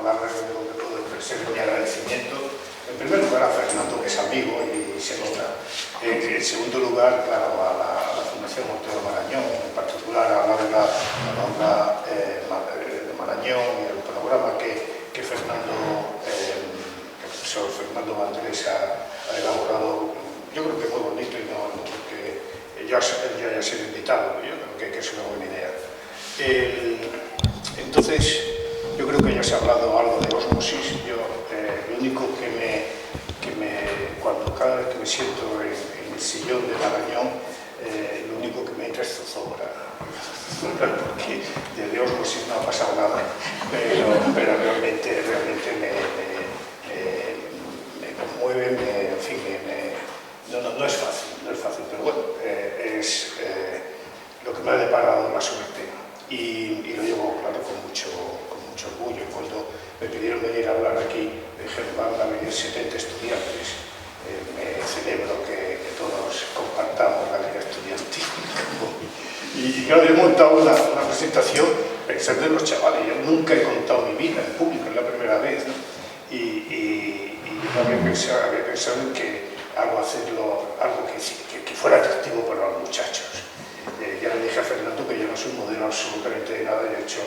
palabras, lo único que puedo expresar es mi agradecimiento. En primer lugar a Fernando, que es amigo y se nota. En segundo lugar, claro, a la Fundación Ortega Marañón, en particular a la de Marañón y el programa que Fernando, el profesor Fernando Andrés ha elaborado, yo creo que es muy bonito y no porque ya haya sido invitado, yo creo que es una buena idea. Entonces, yo creo que ya se ha hablado algo de osmosis. Lo único cuando cada vez que me siento en el sillón de Marañón, lo único que me entra es zozobra, porque de osmosis no ha pasado nada, pero realmente me conmueve, en fin, no es fácil, pero bueno, es lo que me ha deparado la suerte y lo llevo, claro, con mucho orgullo. Cuando me pidieron venir a hablar aquí, me dijeron, van a venir 70 estudiantes. Me celebro que todos compartamos la vida estudiantil. Y yo he montado una presentación pensando en los chavales. Yo nunca he contado mi vida en público, es la primera vez, ¿no? Y yo había pensado en que algo que fuera atractivo para los muchachos. Ya le dije a Fernando que yo no soy un modelo absolutamente de nada, y he hecho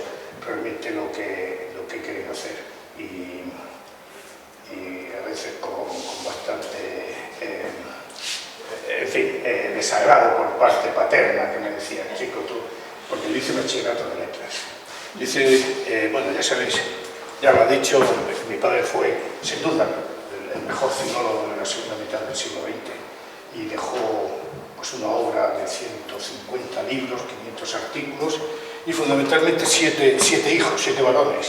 realmente lo que he querido hacer. Y a veces con bastante, en fin, desagrado por parte paterna, que me decía, chico, tú, porque yo hice bachillerato de letras. Dice, bueno, ya sabéis, ya lo ha dicho, mi padre fue, sin duda, el mejor filólogo de la segunda mitad del siglo XX y dejó pues, una obra de 150 libros, 500 artículos y fundamentalmente 7 hijos, 7 varones,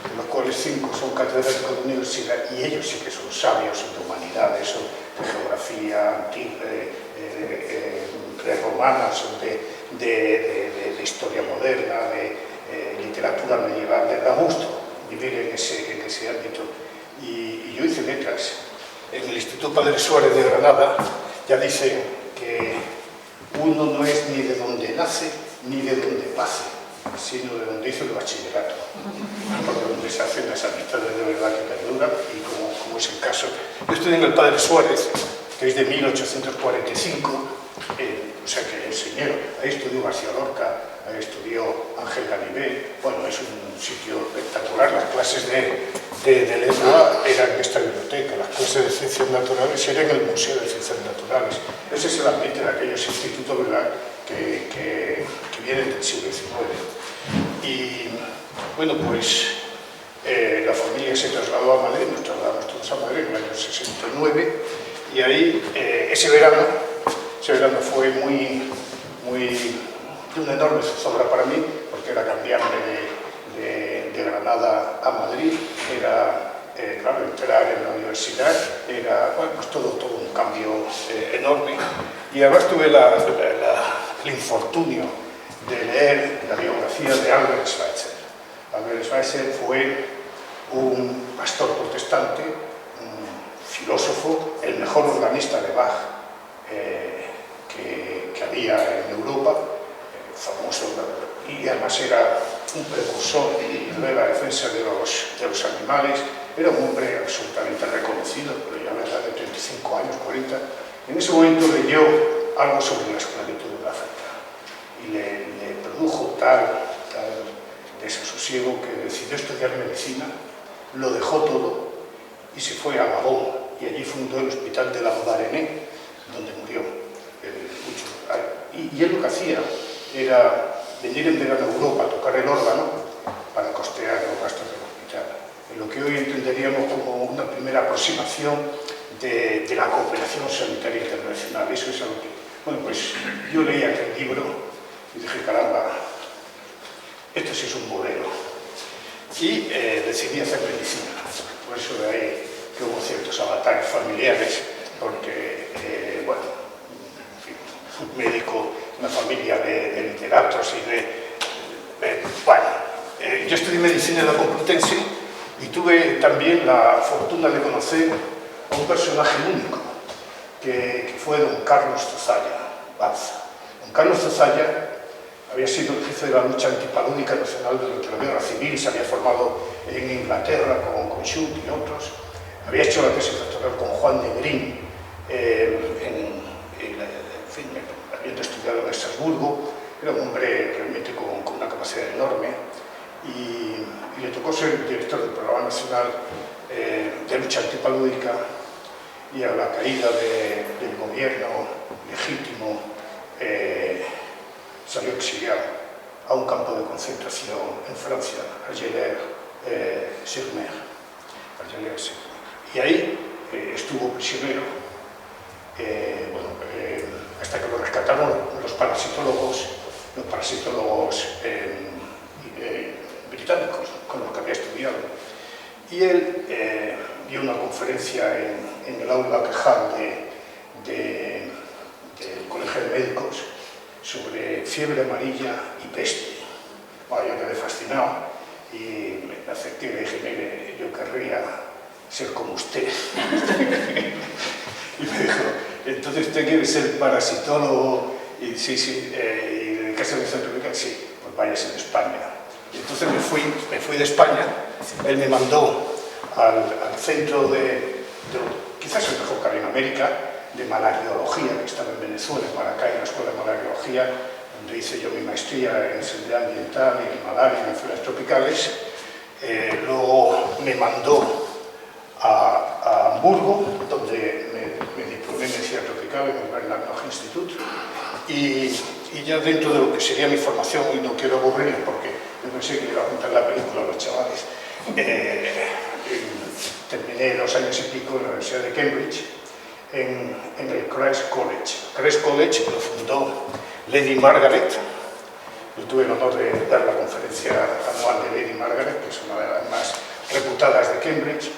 de los cuales 5 son catedráticos de universidad y ellos sí que son sabios, son de humanidades, son de geografía prerromana, son de historia moderna, de literatura medieval. Les da gusto vivir en ese ámbito. Y yo hice letras. En el Instituto Padre Suárez de Granada ya dicen que uno no es ni de donde nace ni de donde pase, sino de donde hizo el bachillerato, porque donde se hacen las amistades de verdad que perduran, y como es el caso. Yo estudié en el Padre Suárez, que es de 1845, o sea que el señor, ahí estudió García Lorca, ahí estudió Ángel Ganivet. Bueno, es un sitio espectacular. Las clases de lengua eran en esta biblioteca, las clases de ciencias naturales eran en el Museo de Ciencias Naturales. Ese es el ambiente de aquellos institutos, ¿verdad?, que vienen del siglo XIX. Y bueno, pues la familia se trasladó a Madrid, nos trasladamos todos a Madrid en el año 69, y ahí ese verano fue de una enorme zozobra para mí, porque era cambiarme de Granada a Madrid, era, claro, entrar en la universidad, era, bueno, pues todo un cambio enorme. Y además tuve el infortunio de leer la biografía de Albert Schweitzer. Albert Schweitzer fue un pastor protestante, un filósofo, el mejor organista de Bach que había en Europa, famoso, y además era un precursor de la defensa de los animales. Era un hombre absolutamente reconocido, pero ya a la edad de 35 años, 40. En ese momento leyó algo sobre la esclavitud en África y le produjo tal desasosiego que decidió estudiar medicina, lo dejó todo y se fue a Gabón, y allí fundó el hospital de la Lambaréné, donde murió. Y él lo que hacía era venir en verano a Europa a tocar el órgano para costear los gastos del hospital. En lo que hoy entenderíamos como una primera aproximación de la cooperación sanitaria internacional. Eso es algo que... Bueno, pues yo leí aquel libro y dije, caramba, esto sí es un modelo. Y decidí hacer medicina. Por eso de ahí que hubo ciertos avatares familiares, porque, bueno, en fin, un médico, una familia de literatos bueno, yo estudié medicina en la Complutense y tuve también la fortuna de conocer a un personaje único, que fue don Carlos Zozaya Balza. Don Carlos Zozaya Había sido el jefe de la lucha antipalúdica nacional durante la Guerra Civil, se había formado en Inglaterra con Schultz y otros. Había hecho la tesis doctoral con Juan Negrín, habiendo estudiado en Estrasburgo. Era un hombre realmente con una capacidad enorme y le tocó ser director del Programa Nacional de Lucha Antipalúdica, y a la caída del gobierno legítimo salió exiliado a un campo de concentración en Francia, Argelès-sur-Mer. Y ahí estuvo prisionero, hasta que lo rescataron los parasitólogos británicos con los que había estudiado. Y él dio una conferencia en el aula quejal del Colegio de Médicos sobre fiebre amarilla y peste. Bueno, yo quedé fascinado y me acerqué y le dije, mire, yo querría ser como usted. Y me dijo, entonces usted quiere ser parasitólogo y sí, y dedicarse a la centro médica, sí, pues váyase de España. Y entonces me fui de España. Él me mandó al centro quizás el mejor que había en América, de malariología, que estaba en Venezuela, en Maracay, en la Escuela de Malariología, donde hice yo mi maestría en seguridad ambiental y en malaria y en enfermedades tropicales. Luego me mandó a Hamburgo, donde me diplomé en medicina tropical en el Bernard Noch Institut, y ya dentro de lo que sería mi formación, y no quiero aburrir porque yo pensé que le iba a contar la película a los chavales, terminé 2 años y pico en la Universidad de Cambridge, en el Christ College. Christ College lo fundó Lady Margaret. Yo tuve el honor de dar la conferencia anual de Lady Margaret, que es una de las más reputadas de Cambridge.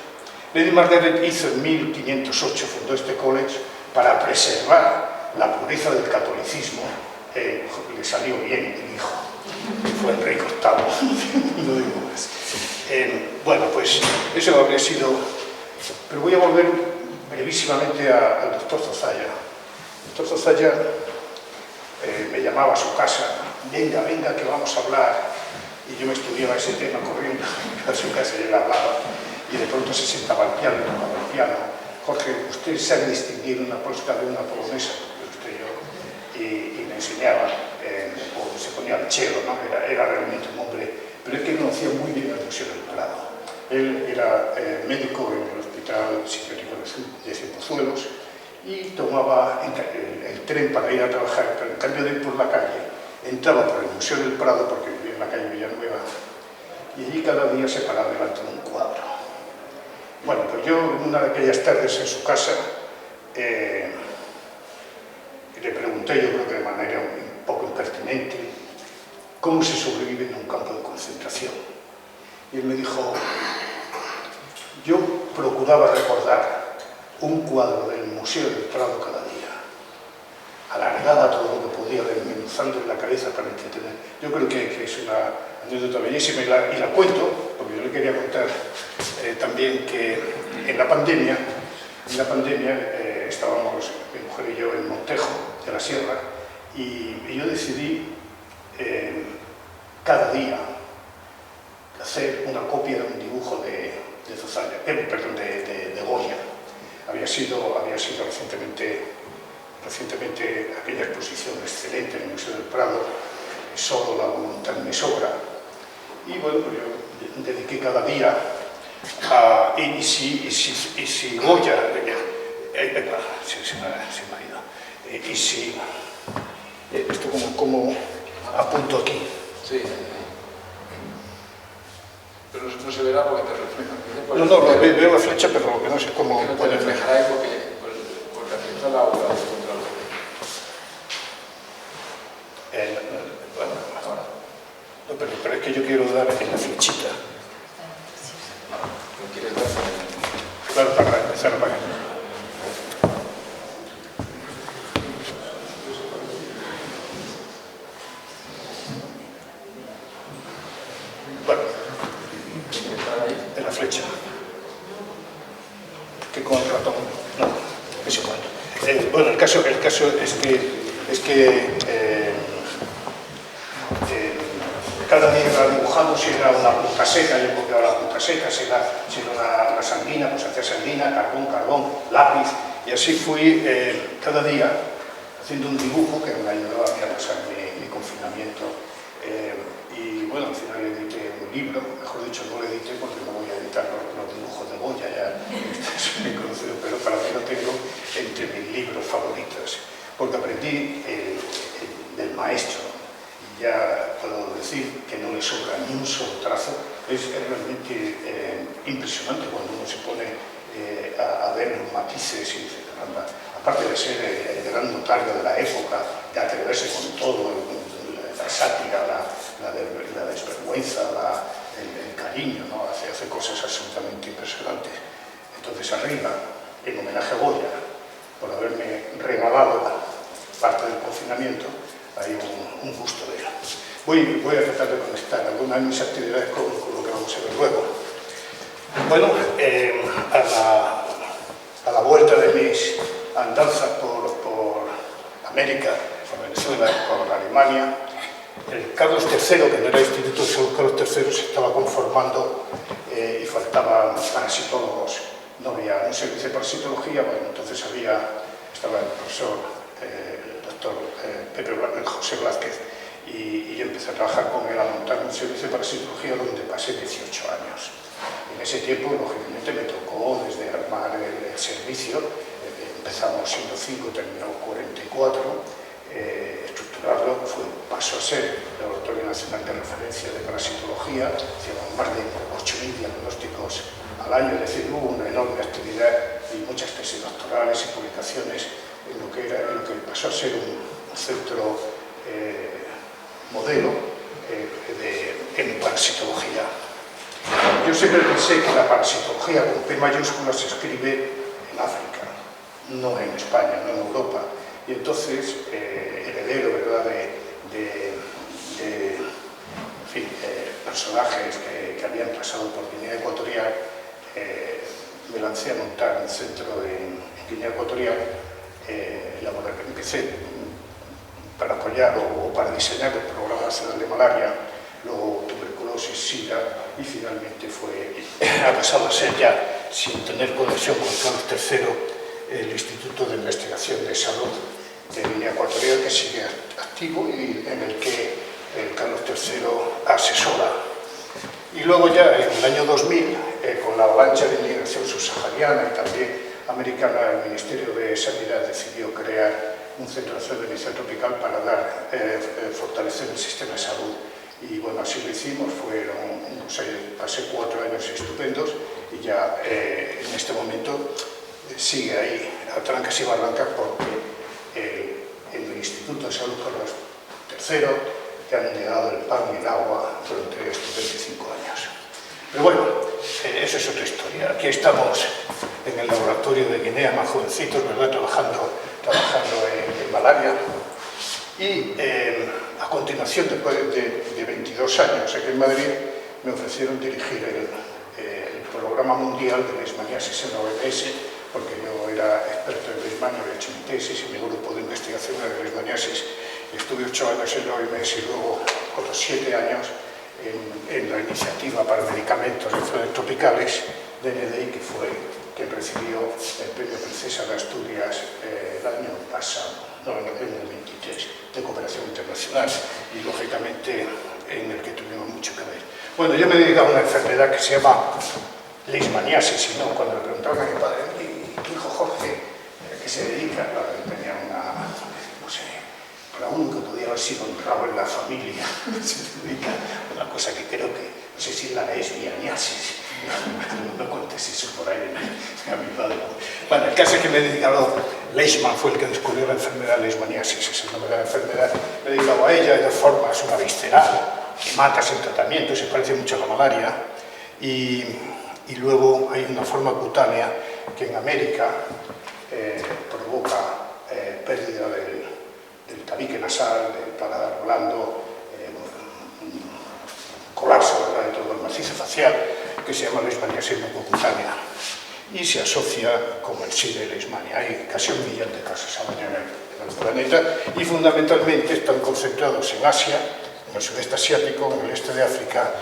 Lady Margaret hizo en 1508, fundó este college para preservar la pureza del catolicismo. Le salió bien el hijo, fue Enrique VIII, no digo más. Bueno, pues eso habría sido... Pero voy a volver brevísimamente al doctor Zozaya. El doctor Zozaya me llamaba a su casa, venga, que vamos a hablar, y yo me estudiaba ese tema corriendo a su casa y él hablaba, y de pronto se sentaba al piano, tocaba el piano. Jorge, usted sabe distinguir una polska de una polonesa, y me enseñaba, o se ponía al cello, ¿no? Era realmente un hombre, pero es que conocía muy bien el Museo del Prado. Él era médico en el Hospital Psiquiátrico de Cienpozuelos y tomaba el tren para ir a trabajar, pero en cambio de ir por la calle, entraba por el Museo del Prado, porque vivía en la calle Villanueva, y allí cada día se paraba delante de un cuadro. Bueno, pues yo en una de aquellas tardes en su casa le pregunté, yo creo que de manera un poco impertinente, cómo se sobrevive en un campo de concentración. Y él me dijo, yo procuraba recordar un cuadro del Museo del Prado cada día, alargaba todo lo que podía, desmenuzando en la cabeza para entretener. Yo creo que es una anécdota bellísima y la cuento, porque yo le quería contar también que en la pandemia estábamos, mi mujer y yo, en Montejo de la Sierra, y yo decidí cada día hacer una copia de un dibujo de Zozaya, de Goya. Había sido recientemente aquella exposición excelente en el Museo del Prado, Solo la voluntad me sobra. Y bueno, pues yo dediqué cada día a... Y si Goya... se me ha ido. Y si... Esto como apunto aquí. Sí. Pero no se verá porque te refleja. No, veo la flecha, pero no sé cómo... No te reflejará ahí porque afecta la aura de control. Bueno, ahora. No, pero es que yo quiero dar en la flechita. ¿No quieres dar? Claro, para empezar a pagar. Bueno, en la flecha. Que con el ratón. No, es igual. Bueno, el caso es que cada día iba dibujando si era una punta seca, yo copiaba la punta seca, si era una sanguina, pues hacía sanguina, carbón, lápiz, y así fui cada día haciendo un dibujo que me ayudaba a mí a pasar mi confinamiento. Y bueno, al final edité un libro, mejor dicho, no lo edité porque no voy a editar los dibujos de Goya, ya es muy conocido, pero para mí lo tengo entre mis libros favoritos, porque aprendí del maestro. Ya puedo decir que no le sobra ni un solo trazo. Es realmente impresionante cuando uno se pone a ver los matices y dice, caramba, aparte de ser el gran notario de la época, de atreverse con todo, la sátira, la desvergüenza, el cariño, ¿no? hace cosas absolutamente impresionantes. Entonces arriba, en homenaje a Goya, por haberme regalado parte del confinamiento, hay un gusto de él. Voy a tratar de conectar algunas de mis actividades con lo que vamos a ver luego. Bueno, a la vuelta de mis andanzas por América, por Venezuela, por Alemania, el Carlos III, que no era instituto de salud, Carlos III se estaba conformando y faltaban parasitólogos. No había un servicio de parasitología, bueno, entonces estaba el profesor doctor José Blázquez, y yo empecé a trabajar con él a montar un servicio de parasitología donde pasé 18 años. En ese tiempo, lógicamente, me tocó desde armar el servicio, empezamos siendo 5, terminamos 44, estructurarlo, pasó a ser el Laboratorio Nacional de Referencia de Parasitología, hacíamos más de 8.000 diagnósticos al año, es decir, hubo una enorme actividad y muchas tesis doctorales y publicaciones en lo que pasó a ser un centro modelo en parasitología. Yo siempre pensé que la parasitología con P mayúscula se escribe en África, no en España, no en Europa. Y entonces, heredero, ¿verdad?, de personajes que habían pasado por Guinea Ecuatorial, me lancé a montar un centro en Guinea Ecuatorial. Empecé para apoyar o para diseñar el Programa Nacional de Malaria, luego tuberculosis, SIDA, y finalmente ha pasado a ser ya, sin tener conexión con Carlos III, el Instituto de Investigación de Salud de Guinea Ecuatorial, que sigue activo y en el que Carlos III asesora. Y luego ya en el año 2000, con la avalancha de inmigración subsahariana y también americana, el Ministerio de Sanidad decidió crear un centro de ciencia tropical para fortalecer el sistema de salud. Y bueno, así lo hicimos, pasé 4 años estupendos y ya en este momento sigue ahí a trancas y barrancas porque en el Instituto de Salud Carlos III te han negado el pan y el agua durante estos 25 años. Pero bueno, esa es otra historia. Aquí estamos en el laboratorio de Guinea, más jovencitos, ¿verdad?, trabajando en malaria. Y a continuación, después de 22 años aquí en Madrid, me ofrecieron dirigir el programa mundial de leishmaniasis en la OMS, porque yo era experto en leishmania, había hecho mi tesis y mi grupo de investigación era de leishmaniasis. Estuve 8 años en la OMS y luego otros 7 años en la iniciativa para medicamentos de enfermedades tropicales de NDI, que recibió el premio Princesa de Asturias el año pasado, no, en el 23, de cooperación internacional, y lógicamente en el que tuvimos mucho que ver. Bueno, yo me he dedicado a una enfermedad que se llama leishmaniasis, y no, cuando le preguntaban a mi padre, tu hijo Jorge, ¿qué se dedica? Claro, tenía no sé, para uno que podía haber sido honrado en la familia, se dedica a una cosa que creo que, no sé si es la leishmaniasis, no contes eso por ahí a mi padre. Bueno, el caso es que me he dedicado, Leishman fue el que descubrió la enfermedad leishmaniasis, es el nombre de la enfermedad, me he dedicado a ella de dos formas, una visceral, que mata sin tratamiento, se parece mucho a la malaria, y luego hay una forma cutánea que en América provoca pérdida del tabique nasal, del paladar blando, colapso, ¿verdad?, de todo el macizo facial, que se llama leishmaniasis mucocutánea y se asocia con el SIDA y leishmania. Hay casi 1 millón de casos al año en el planeta y fundamentalmente están concentrados en Asia, el sudeste asiático, en el este de África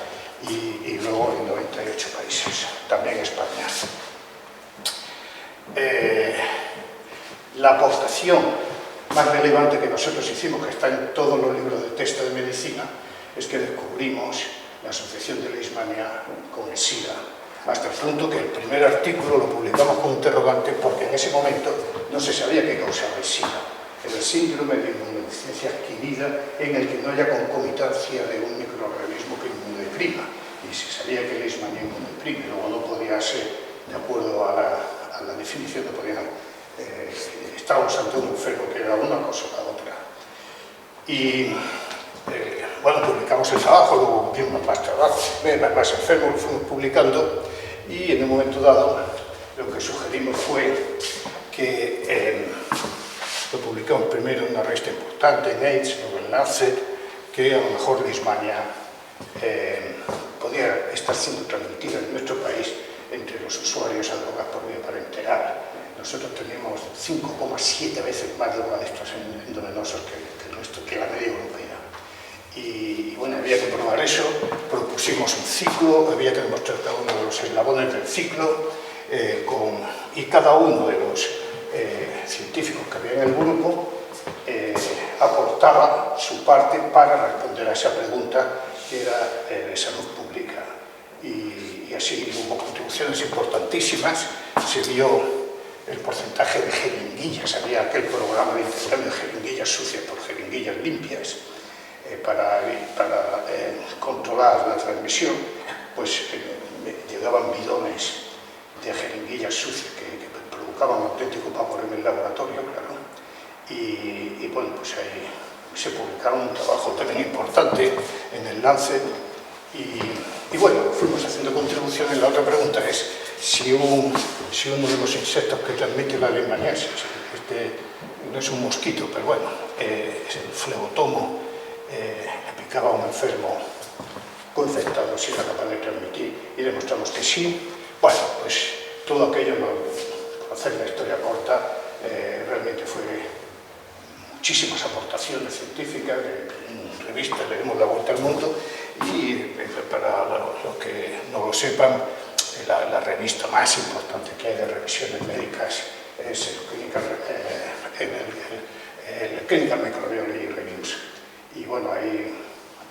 y luego en 98 países, también España. La aportación más relevante que nosotros hicimos, que está en todos los libros de texto de medicina, es que descubrimos la asociación de Leishmania con el SIDA, hasta el punto que el primer artículo lo publicamos con interrogante porque en ese momento no se sabía qué causaba el SIDA. El síndrome de inmunodeficiencia adquirida en el que no haya concomitancia de un microorganismo que inmunodeprima, y se sabía que Leishmania inmunodeprime, luego no podía ser, de acuerdo a la definición, no podían, estábamos ante un enfermo que era una cosa o la otra. Y bueno, publicamos el trabajo, luego vimos más trabajo, más enfermos, lo fuimos publicando, y en un momento dado lo que sugerimos fue que lo publicamos primero en una revista importante, en AIDS, luego en Lancet, que a lo mejor Leishmania podía estar siendo transmitida en nuestro país entre los usuarios a drogas por vía parenteral. Nosotros teníamos 5,7 veces más drogadictos endovenosos que la media europea. Y bueno, había que probar eso, propusimos un ciclo, había que demostrar cada uno de los eslabones del ciclo, y cada uno de los científicos que había en el grupo aportaba su parte para responder a esa pregunta que era de salud pública. Y así hubo contribuciones importantísimas, se vio el porcentaje de jeringuillas, había aquel programa de intercambio de jeringuillas sucias por jeringuillas limpias para controlar la transmisión, pues llegaban bidones de jeringuillas sucias que provocaban un auténtico pavor en el laboratorio, claro. Y bueno, pues ahí se publicaron un trabajo también importante en el Lancet y bueno, fuimos haciendo contribuciones. La otra pregunta es si uno de los insectos que transmite la leishmaniasis, no es un mosquito, pero bueno, es el flebotomo, le picaba a un enfermo infectado, si era capaz de transmitir, y demostramos que sí. Bueno, pues todo aquello, por hacer la historia corta, realmente fue muchísimas aportaciones científicas, en revistas le dimos la vuelta al mundo, y para los que no lo sepan, la revista más importante que hay de revisiones médicas es el Clinical Microbiology Reviews. Y bueno, ahí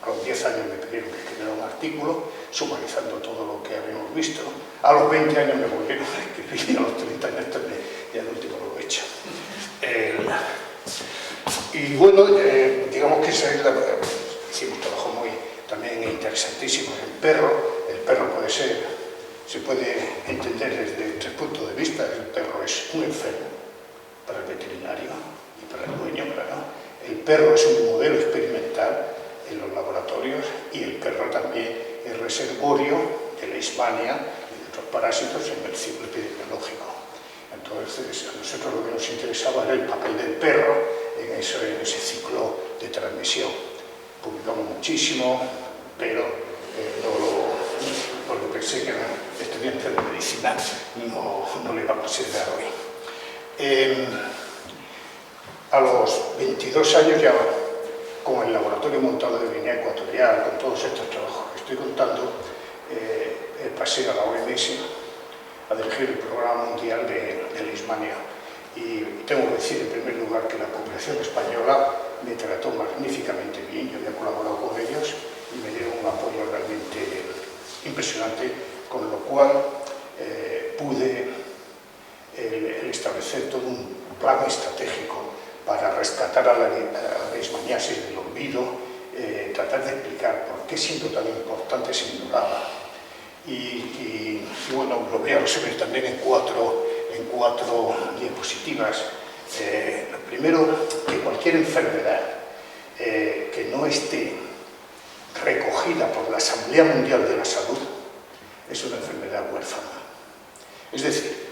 a los 10 años me pidieron que escribiera un artículo sumarizando todo lo que habíamos visto. A los 20 años me volvieron a escribir, y a los 30 años también, y al último lo he hecho. Y bueno, digamos que hicimos un trabajo también interesantísimo. El perro se puede entender desde 3 puntos de vista. El perro es un enfermo para el veterinario y para el dueño, claro. El perro es un modelo experimental en los laboratorios, y el perro también es reservorio de Leishmania y de otros parásitos en el ciclo epidemiológico. Entonces, a nosotros lo que nos interesaba era el papel del perro en ese ciclo de transmisión. Publicamos muchísimo, pero porque pensé que era estudiante de medicina, no le iba a considerar hoy. A los 22 años, ya con el laboratorio montado de Guinea Ecuatorial, con todos estos trabajos que estoy contando, pasé a la OMS a dirigir el Programa Mundial de Leishmania. Y tengo que decir, en primer lugar, que la cooperación española me trató magníficamente bien. Yo había colaborado con ellos y me dieron un apoyo realmente impresionante, con lo cual pude establecer todo un plan estratégico para rescatar a la leishmaniasis del olvido, tratar de explicar por qué, siendo tan importante, se ignoraba. Y bueno, lo voy a resumir también en cuatro diapositivas. Lo primero, que cualquier enfermedad que no esté recogida por la Asamblea Mundial de la Salud es una enfermedad huérfana. Es decir,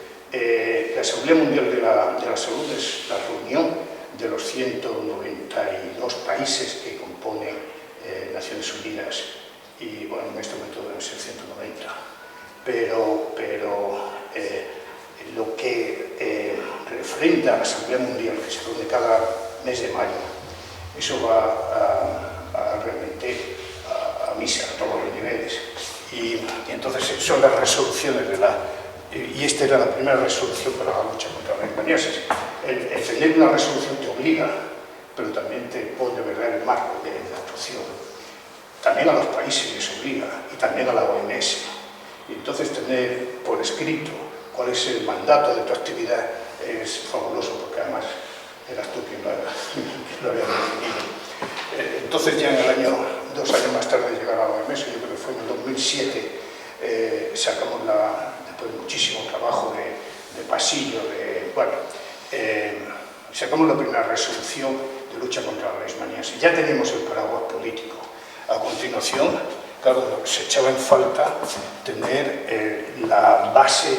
la Asamblea Mundial de la Salud es la reunión de los 192 países que componen Naciones Unidas, y bueno, en este momento deben ser 190, pero lo que refrenda a la Asamblea Mundial, que se reúne cada mes de mayo, eso va a realmente misa a todos los niveles. Y entonces son las resoluciones de la... Y esta era la primera resolución para la lucha contra la leishmaniasis. El tener una resolución te obliga, pero también te pone, ¿verdad?, el marco de actuación. También a los países les obliga, y también a la OMS. Y entonces tener por escrito cuál es el mandato de tu actividad es fabuloso, porque además eras tú quien lo había definido. Entonces ya en el año, 2 años más tarde de llegar a la OMS, yo creo que fue en el 2007, sacamos después de muchísimo trabajo de pasillo, sacamos la primera resolución de lucha contra la leishmaniasis. Ya teníamos el paraguas político. A continuación, claro, se echaba en falta tener la base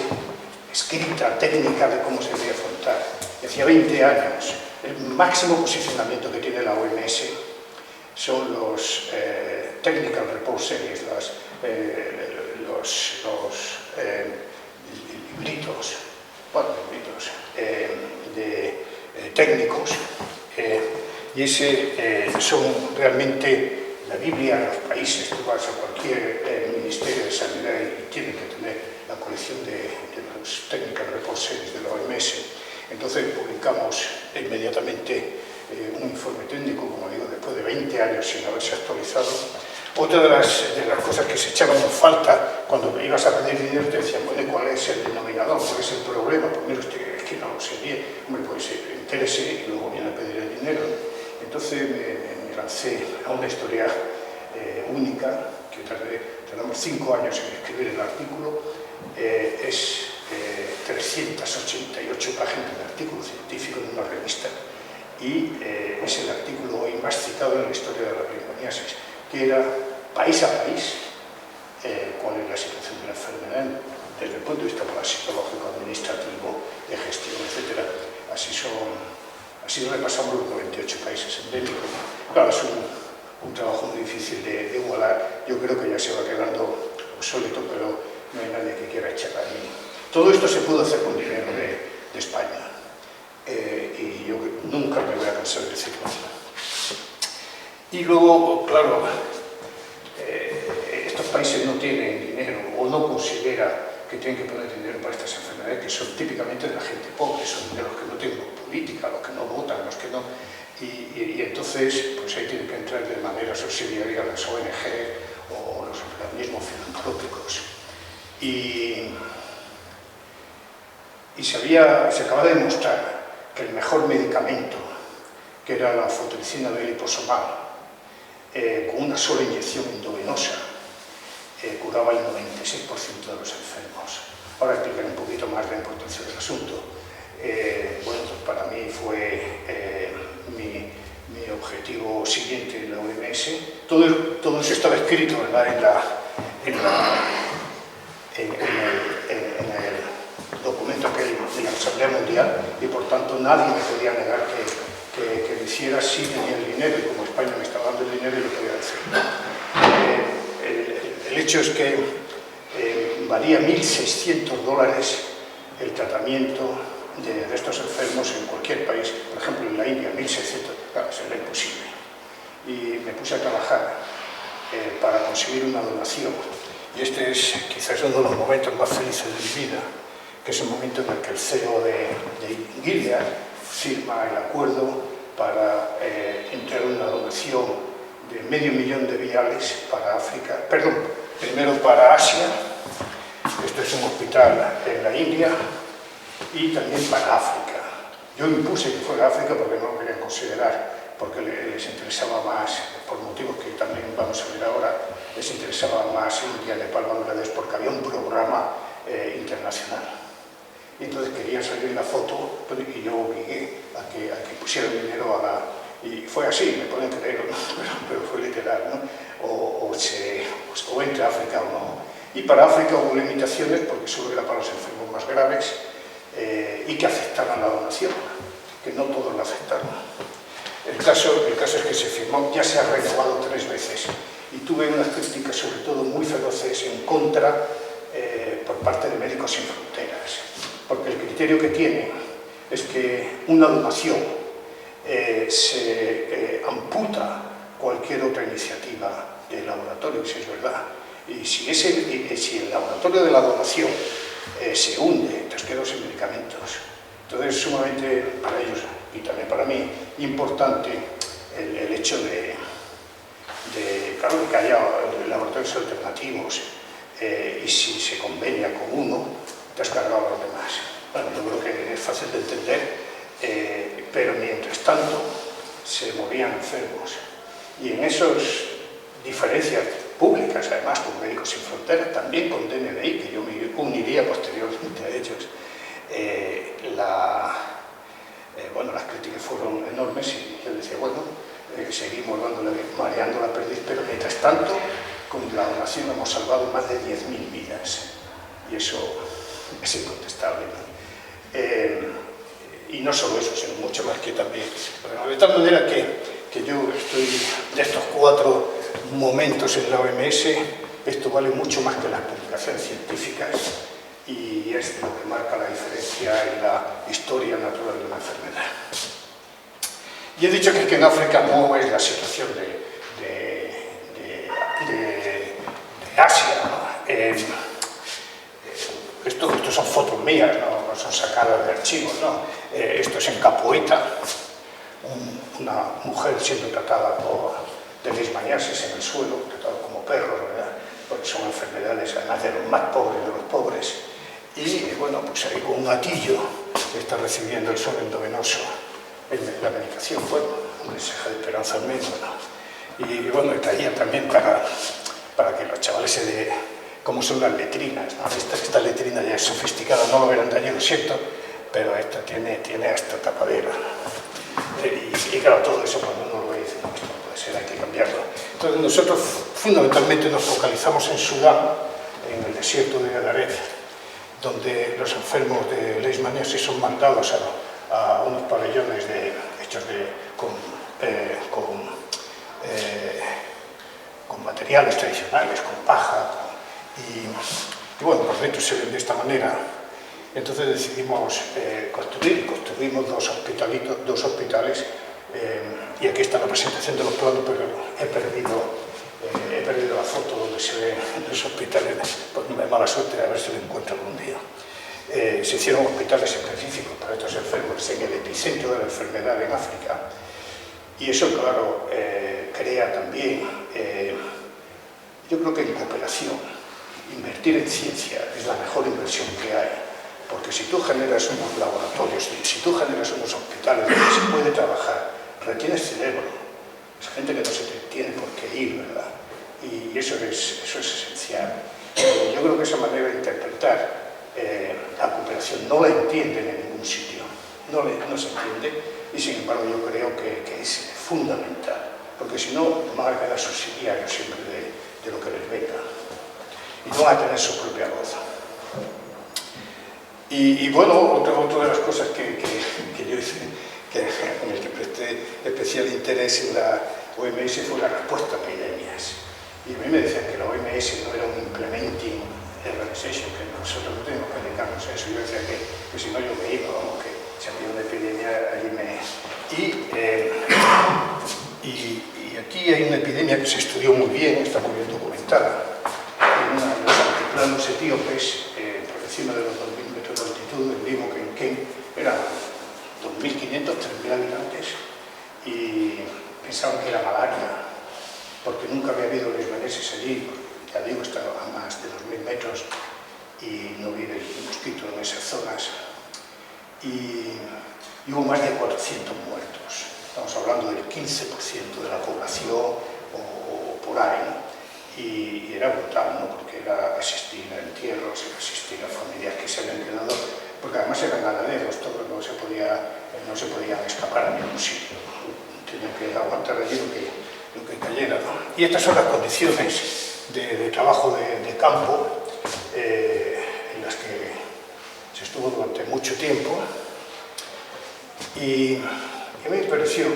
escrita, técnica de cómo se debía afrontar. Hacía 20 años, el máximo posicionamiento que tiene la OMS son los Technical Report Series, los libritos, técnicos, y ese son realmente la Biblia de los países. Tú vas a cualquier ministerio de sanidad y tienen que tener la colección de los Technical Report Series de la OMS. Entonces publicamos inmediatamente un informe técnico, como digo, después de 20 años sin haberse actualizado. Otra de las cosas que se echaban en falta cuando ibas a pedir dinero, te decían, bueno, ¿cuál es el denominador? ¿Cuál es el problema? Pues mira usted, es que no lo sé bien. Hombre, pues entérese y luego viene a pedir el dinero. Entonces me lancé a una historia única, que tardamos 5 años en escribir el artículo. Es 388 páginas de artículo científico en una revista, y es el artículo hoy más citado en la historia de la leishmaniasis, que era país a país cuál es la situación de la enfermedad desde el punto de vista parasitológico, administrativo, de gestión, etc. Así repasamos los 98 países endémicos. Claro, es un trabajo muy difícil de igualar. Yo creo que ya se va quedando obsoleto, pero no hay nadie que quiera echar ahí. Todo esto se pudo hacer con dinero de España, y yo nunca me voy a cansar de decirlo. Y luego, claro, estos países no tienen dinero o no consideran que tienen que poner dinero para estas enfermedades, que son típicamente de la gente pobre, son de los que no tienen política, los que no votan, los que no... Y entonces, pues ahí tienen que entrar de manera subsidiaria las ONG o los organismos filantrópicos. Y se acaba de demostrar que el mejor medicamento, que era la anfotericina de liposomal, con una sola inyección endovenosa, curaba el 96% de los enfermos. Ahora explicaré un poquito más la importancia del asunto. Bueno, pues para mí fue mi objetivo siguiente en la OMS. Todo eso estaba escrito, ¿verdad?, en el documento de la Asamblea Mundial, y por tanto nadie me podía negar que lo hiciera si tenía el dinero, y como España me estaba dando el dinero, y lo podía hacer. El hecho es que valía $1.600 el tratamiento de estos enfermos en cualquier país. Por ejemplo, en la India, 1.600, claro, eso era imposible. Y me puse a trabajar para conseguir una donación. Y este es quizás uno de los momentos más felices de mi vida, que es el momento en el que el CEO de Gilead firma el acuerdo para entrar una donación de $500.000 viales para África, perdón, primero para Asia, esto es un hospital en la India, y también para África. Yo impuse que fuera África porque no lo querían considerar, porque les interesaba más, por motivos que también vamos a ver ahora, les interesaba más India, Nepal, Bangladesh, porque había un programa internacional. Y entonces querían salir en la foto, y yo obligué a que pusieran dinero a la... Y fue así, me pueden creer, ¿no? pero fue literal, ¿no? O entre África o no. Y para África hubo limitaciones, porque solo era para los enfermos más graves, y que aceptaran la donación, que no todos la aceptaron. El caso es que se firmó, ya se ha renovado 3 veces, y tuve unas críticas sobre todo muy feroces en contra por parte de Médicos Sin Fronteras, porque el criterio que tienen es que una donación se amputa cualquier otra iniciativa de laboratorios, es verdad. Y si el laboratorio de la donación se hunde, entonces quedo sin medicamentos. Entonces es sumamente para ellos y también para mí importante el hecho de que haya laboratorios alternativos, y si se convenia con uno, te has cargado a los demás. Bueno, yo creo que es fácil de entender, pero mientras tanto se morían enfermos. Y en esas diferencias públicas, además con Médicos Sin Fronteras, también con DNDi, que yo me uniría posteriormente a ellos, las críticas fueron enormes y yo decía, bueno, seguimos mareando la perdiz, pero mientras tanto, con la donación hemos salvado más de 10.000 vidas, y eso es incontestable, ¿no? Y no solo eso, sino mucho más que también. De tal manera que yo estoy de estos 4 momentos en la OMS, esto vale mucho más que las publicaciones científicas, y es lo que marca la diferencia en la historia natural de una enfermedad. Y he dicho que en África no es la situación de Asia, ¿no? Esto son fotos mías, no son sacadas de archivos, ¿no? Esto es en Capoeira, una mujer siendo tratada de leishmaniasis en el suelo, tratada como perros, ¿verdad? Porque son enfermedades además de los más pobres de los pobres. Y bueno, pues ahí con un gatillo está recibiendo el suero endovenoso, la medicación, bueno, un mensaje de esperanza al menos, ¿no? Y bueno, traía también para que los chavales se den cómo son las letrinas, ¿no? Esta letrina ya es sofisticada, no lo verán de allí, lo siento, pero esta tiene hasta tapadera. Y claro, todo eso cuando uno lo ve, dice, no, esto no puede ser, hay que cambiarlo. Entonces nosotros fundamentalmente nos focalizamos en Sudán, en el desierto de Gadaref, donde los enfermos de leishmaniasis son mandados a unos pabellones hechos con materiales tradicionales, con paja, y bueno, los retos se ven de esta manera. Entonces decidimos construimos dos hospitales, y aquí está la presentación de los planos, pero he perdido la foto donde se ven los hospitales, por mala suerte, a ver si lo encuentro algún día. Se hicieron hospitales específicos para estos enfermos en el epicentro de la enfermedad en África, y eso, claro, crea también, yo creo que en cooperación, invertir en ciencia es la mejor inversión que hay, porque si tú generas unos laboratorios, si tú generas unos hospitales donde se puede trabajar, retienes cerebro, es gente que no se tiene por qué ir, ¿verdad? Y eso es esencial. Yo creo que esa manera de interpretar la cooperación no la entienden en ningún sitio, no se entiende, y sin embargo yo creo que es fundamental, porque si no van a quedar subsidiarios siempre de lo que les venga, y no van a tener su propia voz. Y bueno, otra de las cosas que yo hice, en el que presté especial interés en la OMS, fue la respuesta a epidemias. Y a mí me decían que la OMS no era un implementing organization, que nosotros no tenemos que dedicarnos a eso. Yo decía que si no yo me iba, vamos, que si había una epidemia allí me... Y aquí hay una epidemia que se estudió muy bien, está muy bien documentada, en los altiplanos etíopes, por encima de los 2.000 metros de altitud, el mismo que en Ken, eran 2.500, 3.000 habitantes, y pensaban que era malaria, porque nunca había habido leishmaniasis allí, ya digo, está a más de 2.000 metros y no vive el mosquito en esas zonas, y hubo más de 400 muertos. Estamos hablando del 15% de la población o por ahí, ¿no? Y era brutal, ¿no? Porque era asistir a entierros, asistir a familias que se habían quedado, porque además eran ganaderos, todos no se podían escapar a ningún sitio, ¿no? Tenían que aguantar allí lo que cayera, ¿no? Y estas son las condiciones de trabajo de campo en las que se estuvo durante mucho tiempo, y a mí me pareció,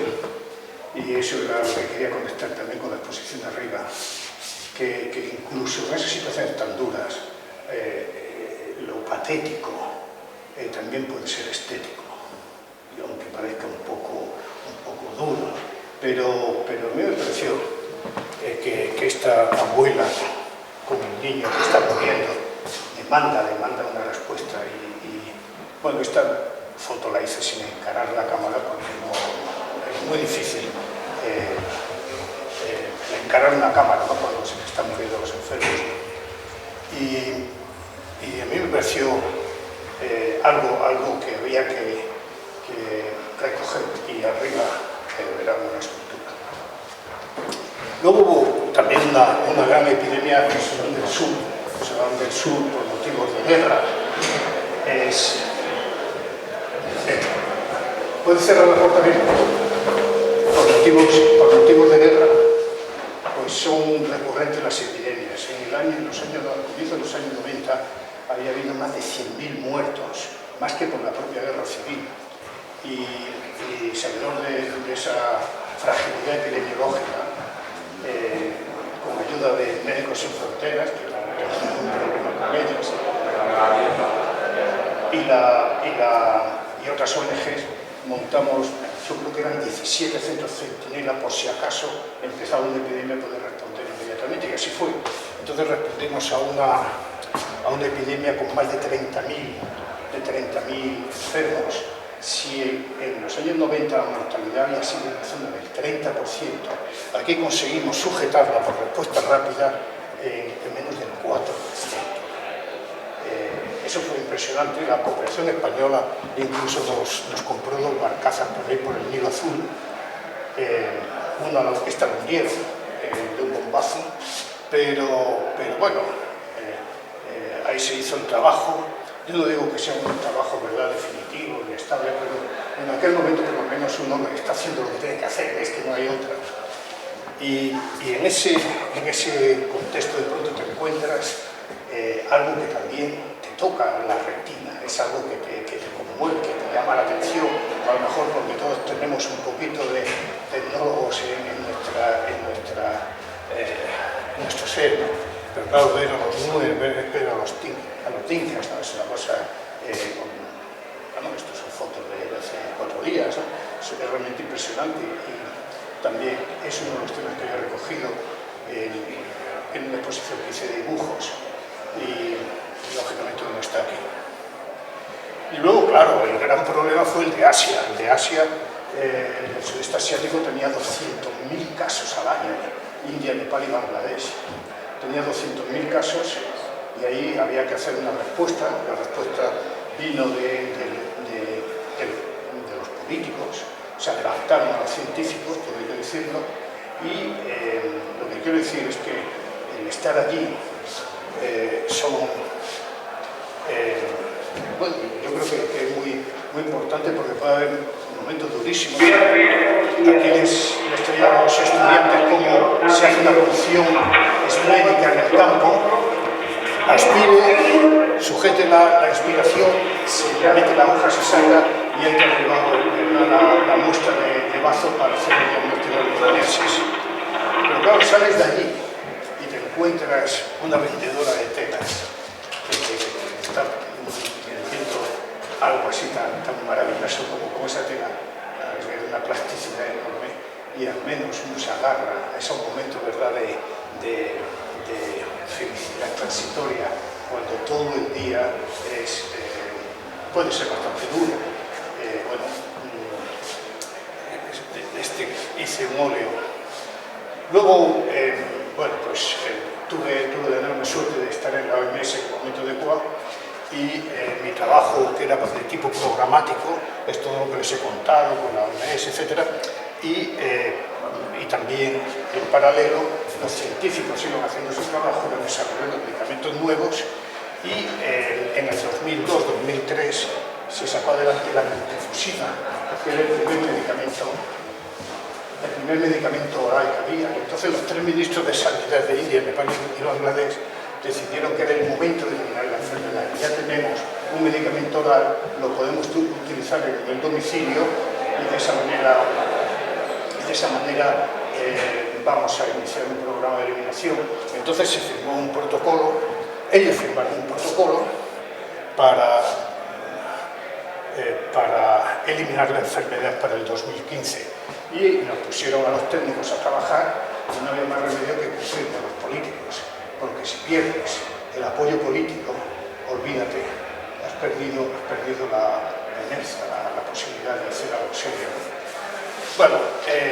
y eso era lo que quería conectar también con la exposición de arriba, que incluso en esas situaciones tan duras, lo patético también puede ser estético, y aunque parezca un poco duro, pero a mí me pareció que esta abuela con el niño que está muriendo le manda una respuesta y bueno, esta foto la hice sin encarar la cámara porque no, es muy difícil encarar una cámara, ¿no? Cuando se están muriendo los enfermos. Y a mí me pareció algo que había que recoger, y arriba era una escultura. Luego hubo también una gran epidemia en Sudán del Sur, por motivos de guerra. ¿Puede cerrar la puerta bien? Por motivos de guerra, pues son recurrentes las epidemias. Al comienzo de los años 90 había habido más de 100.000 muertos, más que por la propia guerra civil. Y sabedor de esa fragilidad epidemiológica, con ayuda de Médicos Sin Fronteras, que tenían un problema con ellos, y otras ONGs, montamos, yo creo que eran 17 centros centinela, por si acaso empezaba una epidemia, poder responder inmediatamente, y así fue. Entonces respondimos a una epidemia con más de 30.000 enfermos. Si en los años 90 la mortalidad había sido en la zona del 30%, aquí conseguimos sujetarla por respuesta rápida en menos del 4%. Eso fue impresionante. La cooperación española incluso nos compró 2 barcazas por ahí por el Nilo Azul. Una a la orquesta hundieron de un bombazo, pero bueno, ahí se hizo el trabajo. Yo no digo que sea un trabajo, ¿verdad?, definitivo y estable, pero en aquel momento por lo menos uno está haciendo lo que tiene que hacer, es que no hay otra. Y en ese contexto de pronto te encuentras algo que también te toca la retina, es algo que te conmueve, que te llama la atención, a lo mejor porque todos tenemos un poquito de tecnólogos en nuestro ser, ¿no? Pero claro, ver a los números, ver a los tincas, ¿no? Es una cosa, bueno, estas son fotos de hace 4 días, ¿no? Es realmente impresionante, y también es uno de los temas que yo he recogido en una exposición que hice de dibujos, y lógicamente no está aquí. Y luego, claro, el gran problema fue el de Asia. El de Asia, el sudeste asiático tenía 200.000 casos al año, India, Nepal y Bangladesh. Tenía 200.000 casos y ahí había que hacer una respuesta. La respuesta vino de los políticos, se adelantaron a los científicos, todo hay que decirlo, y lo que quiero decir es que el estar allí bueno, yo creo que es muy importante, porque puede haber momentos durísimos. Aquí les traía a los estudiantes cómo se hace una función esplénica en el campo. Aspire, sujete la inspiración, se mete la hoja, se saca y hay que arribar la muestra de bazo para hacer el diagnóstico de los meses. Pero claro, sales de allí y te encuentras una vendedora de telas que está vendiendo algo así tan maravilloso como esa tela, de una plasticidad enorme, y al menos uno se agarra a esos momentos, ¿verdad?, de felicidad transitoria, cuando todo el día puede ser bastante duro. Hice un óleo. Luego, tuve la enorme suerte de estar en la OMS en el momento adecuado, y mi trabajo, que era de tipo programático, es todo lo que les he contado con la OMS, etc. Y también, en paralelo, los científicos iban haciendo su trabajo, iban desarrollando medicamentos nuevos, y en el 2002-2003 se sacó adelante la Multifusina, que era el primer medicamento oral que había. Entonces los 3 ministros de Sanidad de India, Nepal y Bangladesh decidieron que era el momento de eliminar la enfermedad. Ya tenemos un medicamento oral, lo podemos utilizar en el domicilio, y de esa manera vamos a iniciar un programa de eliminación. Entonces se firmó un protocolo, ellos firmaron un protocolo para eliminar la enfermedad para el 2015, y nos pusieron a los técnicos a trabajar no había más remedio que cumplir con los políticos, porque si pierdes el apoyo político, olvídate, has perdido la inercia, la posibilidad de hacer algo serio. Bueno,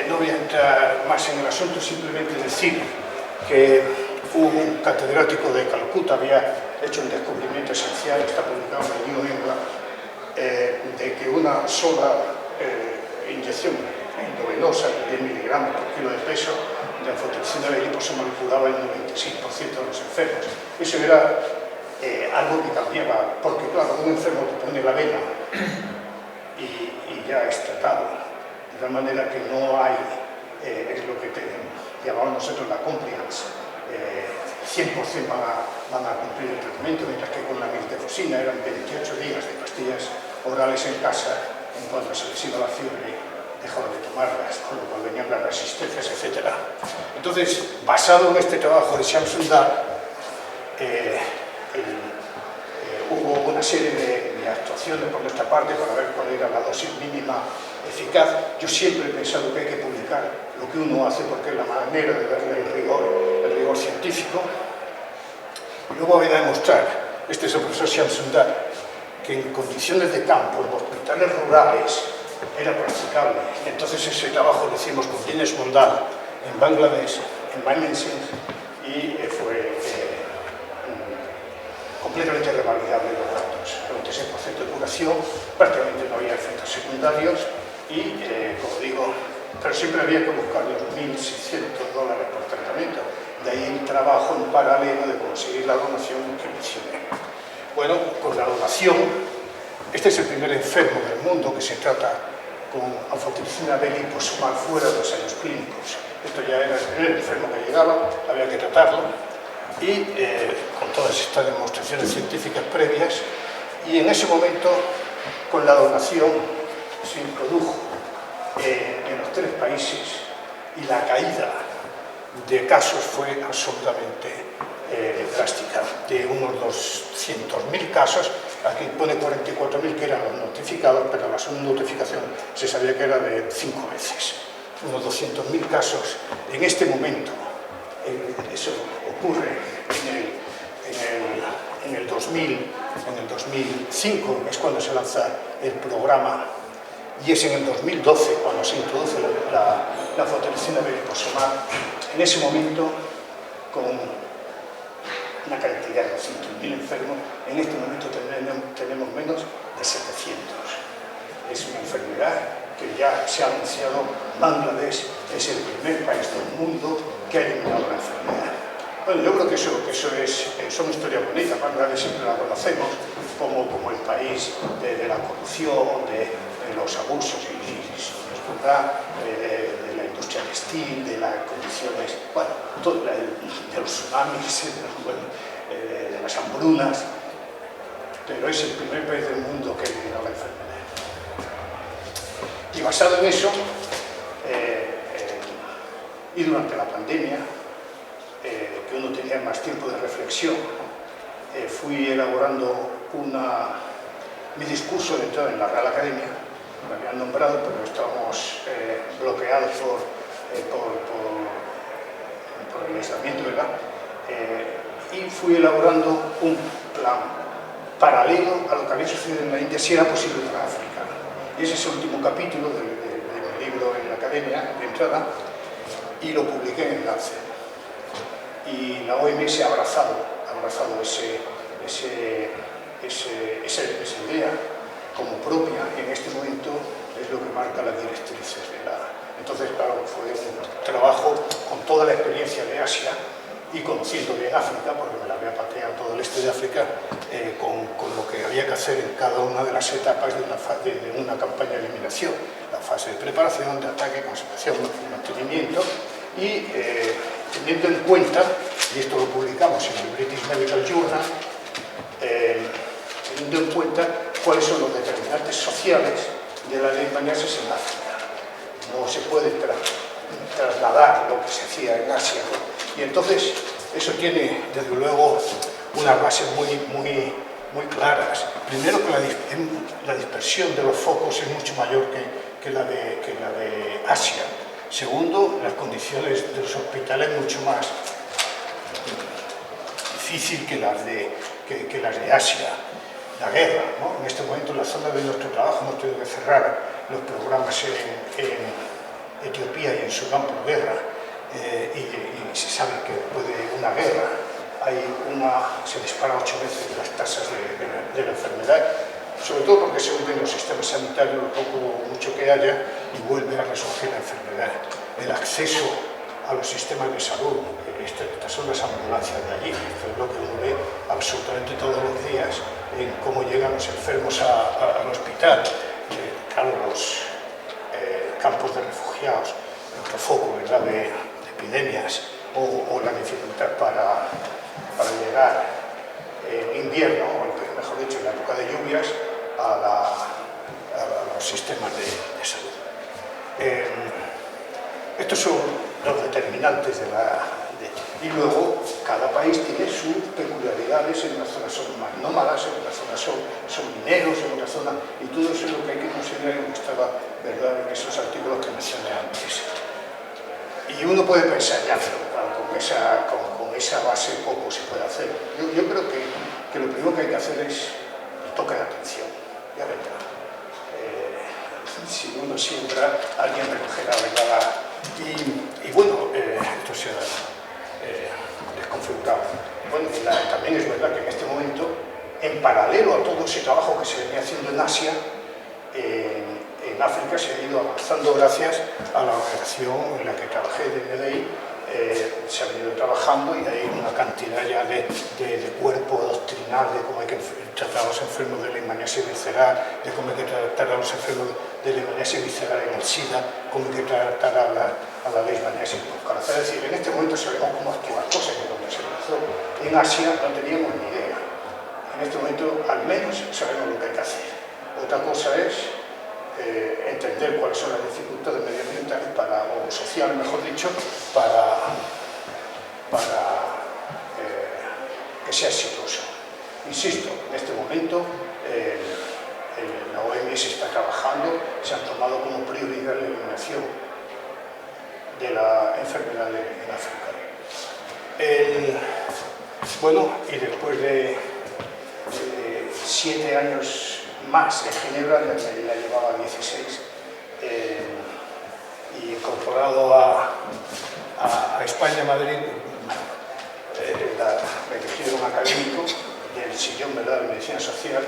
no voy a entrar más en el asunto, simplemente decir que un catedrático de Calcuta había hecho un descubrimiento esencial, está publicado en el New England, de que una sola inyección endovenosa de 10 miligramos por kilo de peso de anfotericina B liposoma curaba el 96% de los enfermos. Eso era algo que cambiaba, porque claro, un enfermo te pone la vena y ya es tratado. De tal manera que no hay, es lo que llamamos nosotros la compliance, 100% van a cumplir el tratamiento, mientras que con la miltefosina eran 28 días de pastillas orales en casa, en cuanto se les iba la fiebre, dejaban de tomarlas, con lo cual venían las resistencias, etc. Entonces, basado en este trabajo de Shamsundar, hubo una serie de actuaciones por nuestra parte para ver cuál era la dosis mínima eficaz. Yo siempre he pensado que hay que publicar lo que uno hace porque es la manera de darle el rigor científico. Y luego voy a demostrar, este es el profesor Shamsundar, que en condiciones de campo, en hospitales rurales, era practicable. Entonces ese trabajo lo hicimos con Dinesh Mondal en Bangladesh, en Mymensingh, y fue completamente revalidable los datos. 96% de curación, prácticamente no había efectos secundarios y, como digo, pero siempre había que buscar los $1.600 por tratamiento. De ahí el trabajo en paralelo de conseguir la donación que mencioné. Bueno, con la donación, este es el primer enfermo del mundo que se trata con anfotericina B liposomal fuera de los ensayos clínicos. Esto ya era el primer enfermo que llegaba, había que tratarlo. Y con todas estas demostraciones científicas previas, y en ese momento, con la donación, se introdujo en los 3 países y la caída de casos fue absolutamente drástica. De unos 200.000 casos, aquí pone 44.000 que eran los notificados, pero la segunda notificación se sabía que era de 5 veces. Unos 200.000 casos en este momento. Eso ocurre en el 2005, es cuando se lanza el programa, y es en el 2012 cuando se introduce la anfotericina B liposomal. En ese momento, con una cantidad de 200.000 enfermos, en este momento tenemos menos de 700. Es una enfermedad que ya se ha anunciado. Bangladesh es el primer país del mundo que ha eliminado la enfermedad. Bueno, yo creo que eso es una historia bonita. Bangladesh siempre la conocemos como el país de la corrupción, de los abusos y de la industria textil, de las condiciones, bueno, de los tsunamis, de las hambrunas, pero es el primer país del mundo que ha eliminado la enfermedad. Y basado en eso, y durante la pandemia, que uno tenía más tiempo de reflexión, fui elaborando mi discurso de entrada en la Real Academia. Me habían nombrado, pero estábamos bloqueados por el aislamiento, ¿verdad? Y fui elaborando un plan paralelo a lo que había sucedido en la India, si era posible para África. Y ese es el último capítulo de mi libro en la Academia, de entrada, y lo publiqué en el Lancet. Y la OMS ha abrazado esa idea como propia, y en este momento es lo que marca las directrices de la... Entonces, claro, fue un trabajo con toda la experiencia de Asia y conociendo bien África, porque me la había pateado todo el este de África, con lo que había que hacer en cada una de las etapas de una campaña de eliminación. La fase de preparación, de ataque, conservación, mantenimiento, y teniendo en cuenta, y esto lo publicamos en el British Medical Journal, teniendo en cuenta cuáles son los determinantes sociales de la leishmaniasis en África. No se puede trasladar lo que se hacía en Asia, ¿no? Y entonces eso tiene, desde luego, unas bases muy claras. Primero, que la dispersión de los focos es mucho mayor que la de Asia. Segundo, las condiciones de los hospitales mucho más difíciles que las de Asia. La guerra, ¿no? En este momento, en la zona de nuestro trabajo, hemos tenido que cerrar los programas en Etiopía y en Sudán por guerra. Y se sabe que después de una guerra se dispara 8 veces las tasas de la enfermedad, sobre todo porque se hunden los sistemas sanitarios, lo poco o mucho que haya, y vuelve a resurgir la enfermedad. El acceso a los sistemas de salud, estas son las ambulancias de allí, esto es lo que uno ve absolutamente todos los días, en cómo llegan los enfermos al hospital. Claro, los campos de refugiados, otro foco, ¿verdad?, de epidemias, o la dificultad para llegar en invierno, o mejor dicho, en la época de lluvias, a los sistemas de salud. Estos son los determinantes y luego cada país tiene sus peculiaridades. En unas zonas son más nómadas, en otras zonas son mineros, en otras zonas, y todo eso es lo que hay que considerar, y estaba, ¿verdad?, en esos artículos que mencioné antes. Y uno puede pensar, ya, pero con esa base poco se puede hacer. Yo creo que lo primero que hay que hacer es toque de atención, ya vendrá. Si uno siembra, alguien recogerá, ¿verdad? Y bueno, esto se ha desconfigurado. Bueno, también es verdad que en este momento, en paralelo a todo ese trabajo que se venía haciendo en Asia, en África se ha ido avanzando gracias a la organización en la que trabajé de NDI. Se ha venido trabajando y hay una cantidad ya de cuerpo doctrinal de cómo hay que tratar a los enfermos de leishmaniasis visceral, de cómo hay que tratar a los enfermos de leishmaniasis visceral en el SIDA, cómo hay que tratar a la leishmaniasis por corazón. Es decir, en este momento sabemos cómo actuar, cosa que cuando se empezó en Asia no teníamos ni idea. En este momento, al menos, sabemos lo que hay que hacer. Otra cosa es entender cuáles son las dificultades medioambientales o sociales, mejor dicho, para que sea exitoso. Insisto, en este momento la OMS está trabajando, se han tomado como prioridad la eliminación de la enfermedad en África. Bueno, y después de 7 años más en Ginebra, la llevaba 16, y incorporado a España, Madrid, me elegieron académico del sillón, ¿verdad?, de medicina social,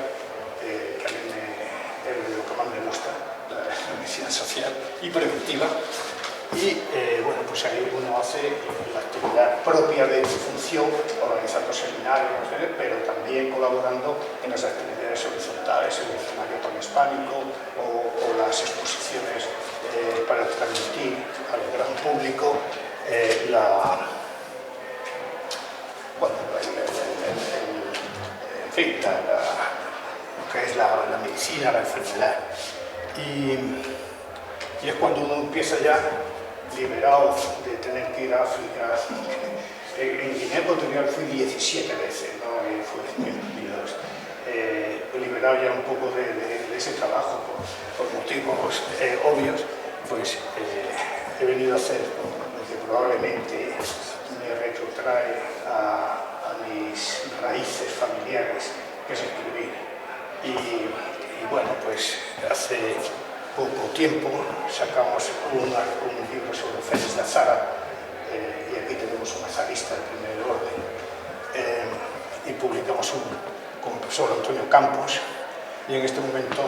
que a mí es de lo que más me gusta, la medicina social y preventiva. Y bueno, pues ahí uno hace la actividad propia de su función, organizando seminarios, pero también colaborando en las actividades horizontales, el escenario panhispánico o las exposiciones para transmitir al gran público lo que es la medicina, la enfermedad. Y es cuando uno empieza ya, liberado de tener que ir a África. En Guinea Ecuatorial fui 17 veces, ¿no? Y fui en 2002. Liberado ya un poco de ese trabajo por motivos obvios, pues he venido a hacer lo que probablemente me retrotrae a mis raíces familiares, que es escribir. Y bueno, pues hace poco tiempo sacamos un libro sobre Félix de Azara, y aquí tenemos un azarista de primer orden, y publicamos con el profesor Antonio Campos, y en este momento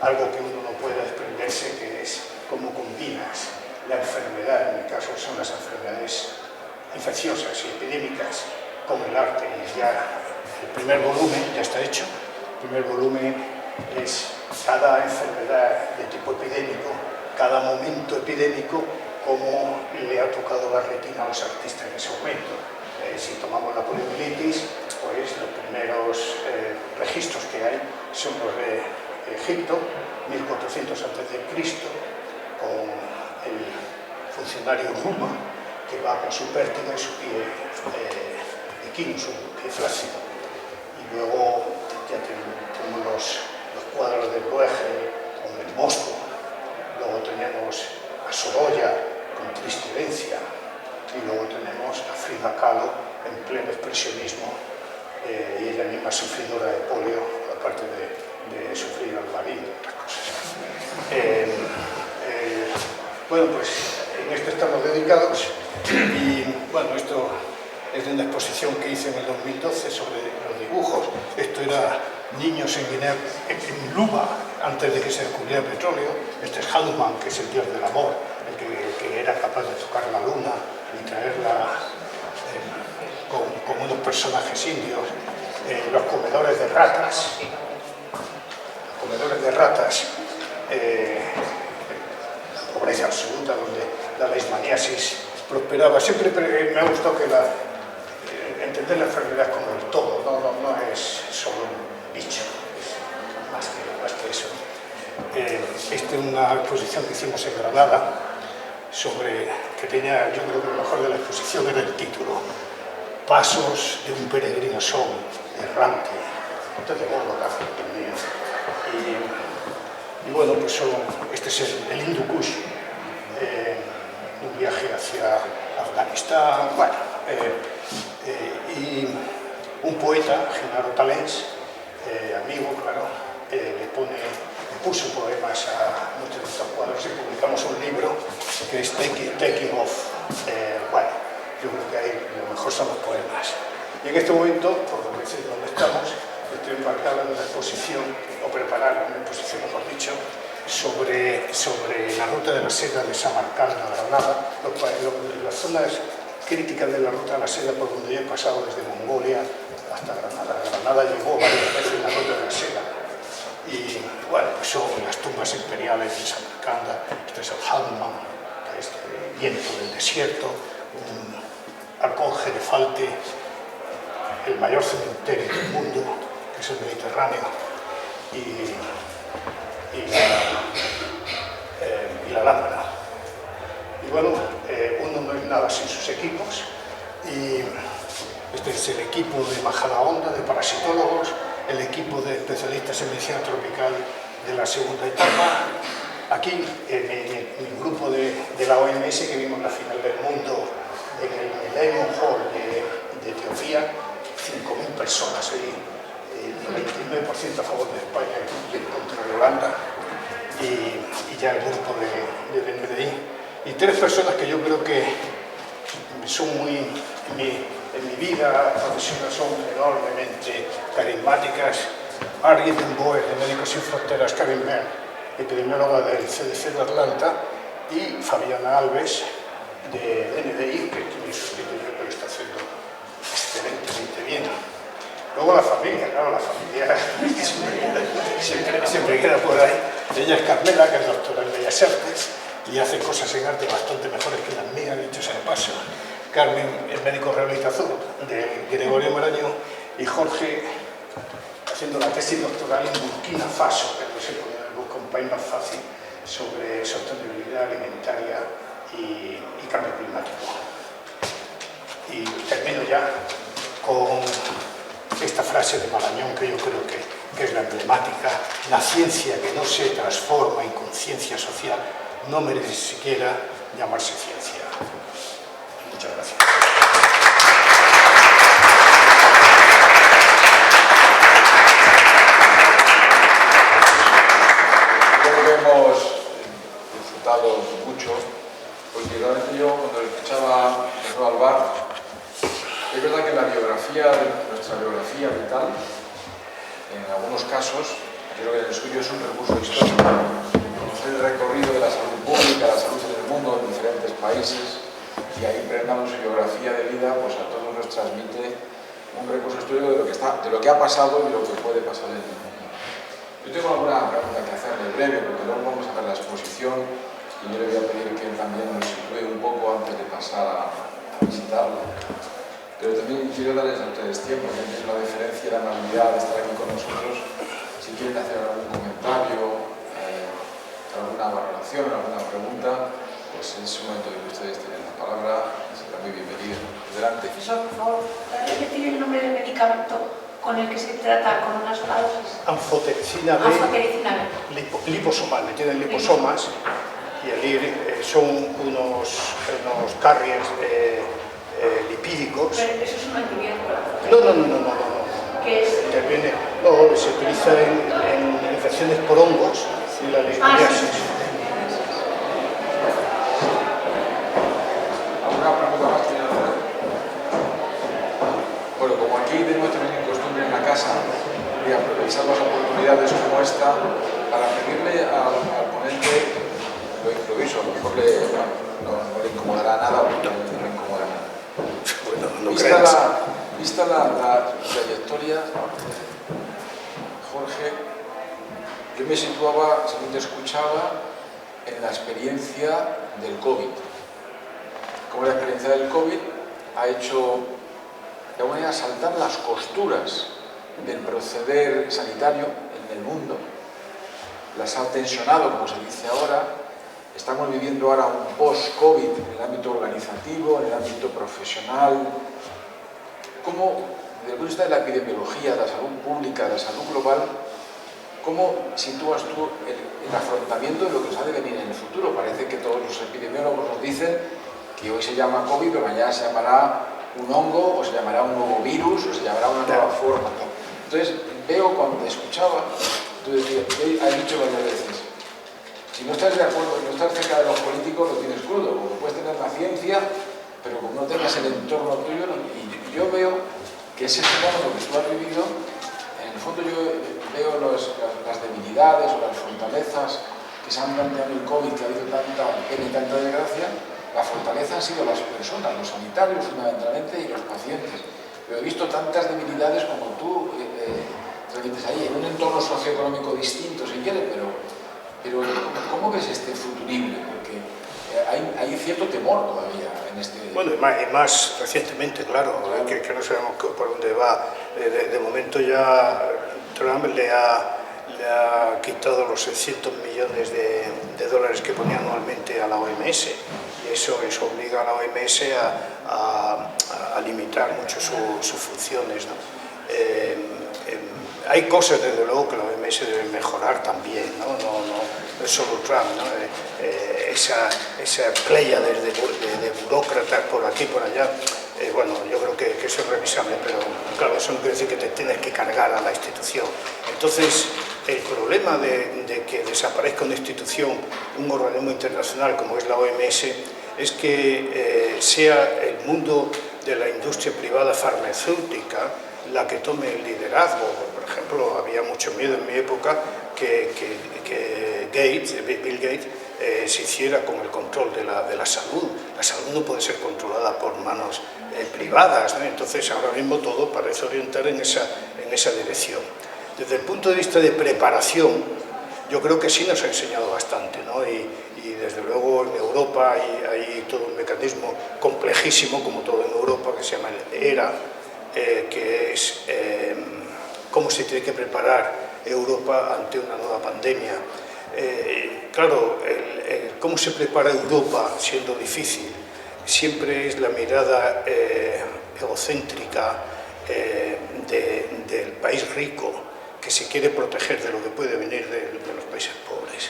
algo que uno no puede desprenderse, que es cómo combinas la enfermedad, en mi caso son las enfermedades infecciosas y epidémicas, con el arte. Y ya el primer volumen ya está hecho. El primer volumen es cada enfermedad de tipo epidémico, cada momento epidémico, cómo le ha tocado la retina a los artistas en ese momento. Si tomamos la poliomielitis, pues los primeros registros que hay son los de Egipto, 1400 a.C., con el funcionario Ruma, que va con su pértiga y su pie equino, su pie flácido. Y luego ya tenemos los cuadros de Bruegel con el Mosco. Luego tenemos a Sorolla expresionismo, y ella misma sufridora de polio, aparte de sufrir albarín y otras cosas. Bueno, pues en esto estamos dedicados y bueno, esto es de una exposición que hice en el 2012 sobre los dibujos. Esto era niños en Guinea, en Luba, antes de que se descubriera el petróleo. Este es Hanuman, que es el dios del amor, el que era capaz de tocar la luna y traerla con unos personajes indios. Los comedores de ratas. Comedores de ratas. Pobreza absoluta, donde la leishmaniasis prosperaba. Siempre me ha gustado que entender la enfermedad como el todo, no es solo un bicho, es más que eso. Esta es una exposición que hicimos en Granada, que tenía, yo creo que lo mejor de la exposición era el título: Pasos de un peregrino son errante. Entonces, y bueno, pues este es el Hindu Kush, un viaje hacia Afganistán, bueno, y un poeta, Genaro Talens, amigo, claro, le puso poemas a muchos de estos cuadros y publicamos un libro que es Taking Off. Bueno, yo creo que ahí lo mejor son los poemas. Y en este momento, por donde estamos, estoy embarcado en una exposición, o preparando una exposición, mejor dicho, sobre la ruta de la seda de Samarcanda a Granada, las zonas críticas de la ruta de la seda por donde yo he pasado desde Mongolia hasta Granada. Granada llegó varias veces la ruta de la seda. Y bueno, pues son las tumbas imperiales de Samarcanda, este es el Hanuman, este viento del desierto, un halcón gerefalte, el mayor cementerio del mundo, que es el Mediterráneo, y la lámpara. Y bueno, uno no es nada sin sus equipos, y este es el equipo de Majadahonda, de parasitólogos, el equipo de especialistas en medicina tropical de la segunda etapa. Aquí, mi grupo de la OMS, que vimos la final del mundo en el Millennium Hall de Etiopía, 5.000 personas ahí, el 99% a favor de España y en contra de Holanda, y ya el grupo de BNDI. Y 3 personas que yo creo que son muy, en mi vida profesional, son enormemente carismáticas. Margit Den Boer, de Médicos Sin Fronteras, Karin Mer, epidemióloga del CDC de Atlanta, y Fabiana Alves, de NDI, que me sustituyó, pero está haciendo excelentemente bien. Luego la familia, claro, la familia siempre queda por ahí. Ella es Carmela, que es doctora en Bellas Artes, y hace cosas en arte bastante mejores que las mías, dicho sea de paso. Carmen es médico rehabilitador de Gregorio Marañón, y Jorge haciendo la tesis doctoral en Burkina Faso, que no se podía buscar un país más fácil, sobre sostenibilidad alimentaria y cambio climático. Y termino ya con esta frase de Marañón, que yo creo que es la emblemática: la ciencia que no se transforma en conciencia social no merece siquiera llamarse ciencia. Muchas gracias. Creo que hemos disfrutado mucho, porque realmente yo, cuando escuchaba al bar, es verdad que nuestra biografía vital, en algunos casos, creo que el suyo es un recurso histórico. Conocer el recorrido de la salud pública, la salud en el mundo, en diferentes países, y ahí impregnamos su biografía de vida, pues a todos nos transmite un recurso histórico de lo que ha pasado y lo que puede pasar en el mundo. Yo tengo alguna pregunta que hacerle breve, porque luego vamos a ver la exposición y yo le voy a pedir que él también nos sitúe un poco antes de pasar a visitarlo. Pero también quiero darles a ustedes tiempo, que es la deferencia y la amabilidad de estar aquí con nosotros. Si quieren hacer algún comentario, alguna valoración, alguna pregunta, pues en ese momento de que ustedes tienen la palabra, será muy bienvenido. Adelante. Profesor, por favor, ¿puede repetir el nombre del medicamento con el que se trata con una sola dosis? Anfotericina B. Anfotericina B. Liposomal, le tienen liposomas, y el IR son unos carriers lipídicos. Pero eso es un antibiótico. No. ¿Qué es? Interviene, no, se utiliza en infecciones por hongos y la leishmaniasis. ¿Alguna pregunta más que hacer? Bueno, como aquí tenemos también costumbre en la casa de aprovechar las oportunidades como esta para pedirle al ponente, lo improviso, a lo mejor no le incomodará nada, porque no le incomoda nada. Bueno, no creas. Vista la trayectoria, Jorge, yo me situaba, según te escuchaba, en la experiencia del COVID. Como la experiencia del COVID ha hecho, de alguna manera, saltar las costuras del proceder sanitario en el mundo, las ha tensionado, como se dice ahora. Estamos viviendo ahora un post-COVID en el ámbito organizativo, en el ámbito profesional. ¿Cómo, desde el punto de vista de la epidemiología, de la salud pública, de la salud global, cómo sitúas tú el afrontamiento de lo que nos ha de venir en el futuro? Parece que todos los epidemiólogos nos dicen que hoy se llama COVID, pero mañana se llamará un hongo, o se llamará un nuevo virus, o se llamará una nueva forma. Entonces, veo cuando te escuchaba, tú decías, has dicho varias veces, si no estás de acuerdo, no estás cerca de los políticos, lo tienes crudo, porque puedes tener la ciencia, pero como no tengas el entorno tuyo, y yo veo que ese fenómeno que tú has vivido, en el fondo yo veo las debilidades o las fortalezas que se han planteado en el COVID, que ha habido tanta pena y tanta desgracia. La fortaleza han sido las personas, los sanitarios fundamentalmente y los pacientes. Pero he visto tantas debilidades como tú transmites ahí, en un entorno socioeconómico distinto si quieres, pero ¿cómo ves este futurible? Porque hay cierto temor todavía en este... Bueno, y más recientemente, claro, que no sabemos por dónde va. De momento ya Trump le ha quitado los 600 millones de dólares que ponía anualmente a la OMS, y eso obliga a la OMS a limitar mucho sus funciones, ¿no? Hay cosas, desde luego, que la OMS debe mejorar también, ¿no? No es solo Trump, ¿no? Esa playa de burócratas por aquí y por allá, bueno, yo creo que eso es revisable, pero claro, eso no quiere decir que te tienes que cargar a la institución. Entonces, el problema de que desaparezca una institución, un organismo internacional como es la OMS, es que sea el mundo de la industria privada farmacéutica la que tome el liderazgo. Por ejemplo, había mucho miedo en mi época que Bill Gates se hiciera con el control de la salud. La salud no puede ser controlada por manos privadas, ¿no? Entonces ahora mismo todo parece orientar en esa dirección. Desde el punto de vista de preparación, yo creo que sí nos ha enseñado bastante, ¿no? Y desde luego en Europa hay todo un mecanismo complejísimo, como todo en Europa, que se llama el ERA, que es cómo se tiene que preparar Europa ante una nueva pandemia. Claro, cómo se prepara Europa siendo difícil siempre es la mirada egocéntrica del país rico, que se quiere proteger de lo que puede venir de los países pobres.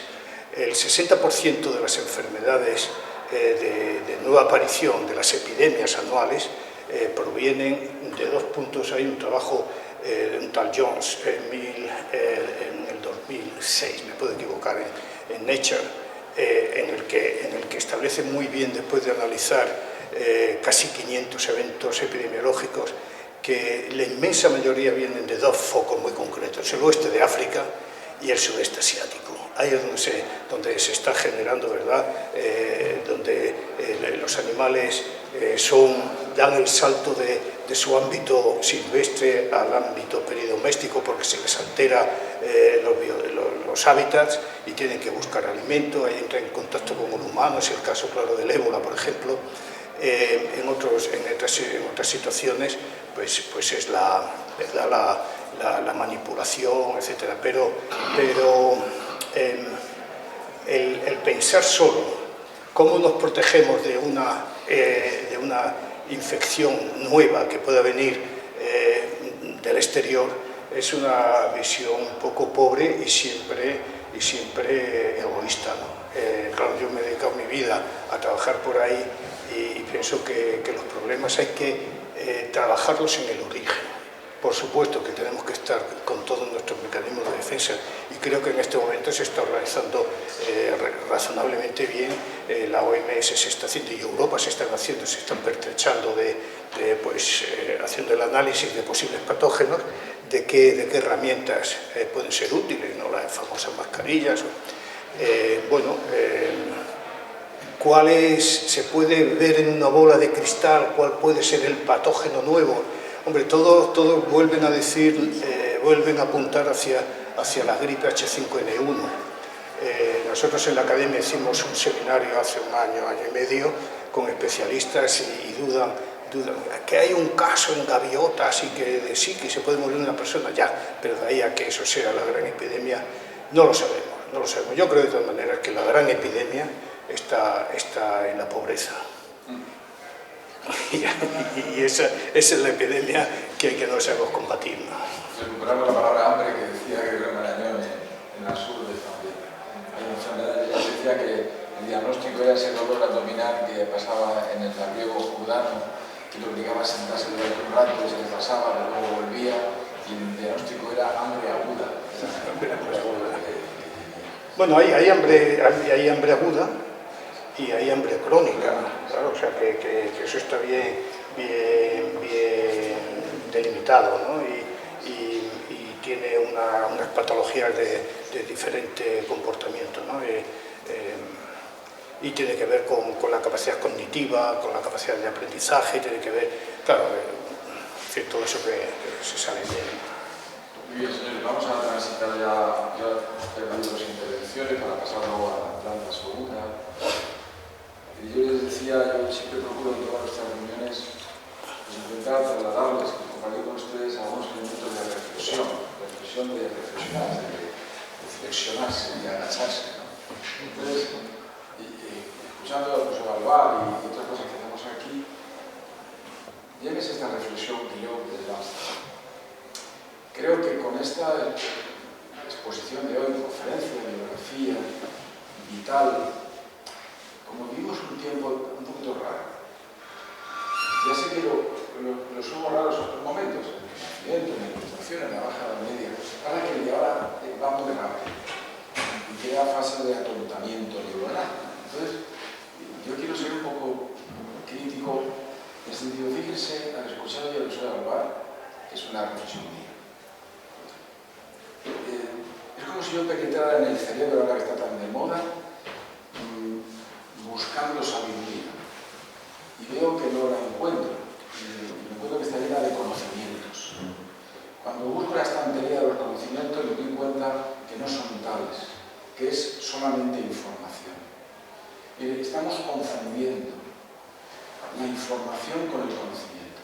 El 60% de las enfermedades de nueva aparición, de las epidemias anuales, provienen de dos puntos. Hay un trabajo de un tal Jones en el 2006, me puedo equivocar, en Nature, en el que establece muy bien, después de analizar casi 500 eventos epidemiológicos, que la inmensa mayoría vienen de dos focos muy concretos: el oeste de África y el sudeste asiático. Ahí es donde se está generando, ¿verdad? Donde los animales dan el salto de su ámbito silvestre al ámbito peridoméstico, porque se les altera los hábitats y tienen que buscar alimento. Ahí entra en contacto con un humano, es el caso claro del ébola, por ejemplo. En otras situaciones pues es la manipulación, etcétera. Pero el pensar solo cómo nos protegemos de una infección nueva que pueda venir del exterior es una visión un poco pobre y siempre egoísta, ¿no? Claro, yo me he dedicado mi vida a trabajar por ahí y pienso que los problemas hay que trabajarlos en el origen. Por supuesto que tenemos que estar con todos nuestros mecanismos de defensa y creo que en este momento se está organizando razonablemente bien. La OMS se está haciendo y Europa se están haciendo, se están pertrechando haciendo el análisis de posibles patógenos, de qué herramientas pueden ser útiles, ¿no? Las famosas mascarillas. Se puede ver en una bola de cristal cuál puede ser el patógeno nuevo. Hombre, todos vuelven a decir, vuelven a apuntar hacia la gripe H5N1. Nosotros en la academia hicimos un seminario hace un año y medio con especialistas y dudan que hay un caso en gaviotas y que sí, que se puede morir una persona, ya, pero de ahí a que eso sea la gran epidemia, no lo sabemos. Yo creo de todas maneras que la gran epidemia está en la pobreza. Y esa es la epidemia que no sabemos combatir, ¿no? Recuperamos la palabra hambre que decía Gregorio Marañón en las urdes también. Hay una enfermedad, él decía que el diagnóstico era ese dolor abdominal que pasaba en el labriego judano, que lo obligaba a sentarse durante un rato y se le pasaba, pero luego volvía, y el diagnóstico era hambre aguda. Bueno, hay hambre aguda y hay hambre crónica, claro, o sea que eso está bien delimitado, ¿no? Y tiene unas patologías de diferente comportamiento, ¿no? Y tiene que ver con la capacidad cognitiva, con la capacidad de aprendizaje, tiene que ver, claro, todo eso que se sale bien. Muy bien, señores, vamos a transitar ya terminando las intervenciones para pasar luego a la planta segunda. Yo les decía, yo siempre procuro en todas nuestras reuniones intentar trasladarles, compartir con ustedes algunos elementos de reflexión de reflexionar, de flexionarse, de agacharse, ¿no? Entonces, escuchando a José Balbá y otras cosas que hacemos aquí, llévese esta reflexión que yo les lanzo. Creo que con esta exposición de hoy, conferencia, bibliografía, vital, como vivimos un tiempo un poquito raro, ya sé que lo somos raros en otros momentos, en el nacimiento, en la ilustración, en la baja edad media, para que ahora va muy rápido y queda fase de atontamiento neuronal. Entonces, yo quiero ser un poco crítico en el sentido, fíjense, al escuchar hoy a José Balbá, que es una reflexión mía. Es como si yo penetrara en el cerebro, ahora que está tan de moda, buscando sabiduría. Y veo que no la encuentro. Me encuentro que está llena de conocimientos. Cuando busco la estantería de los conocimientos me doy cuenta que no son tales, que es solamente información. Estamos confundiendo la información con el conocimiento.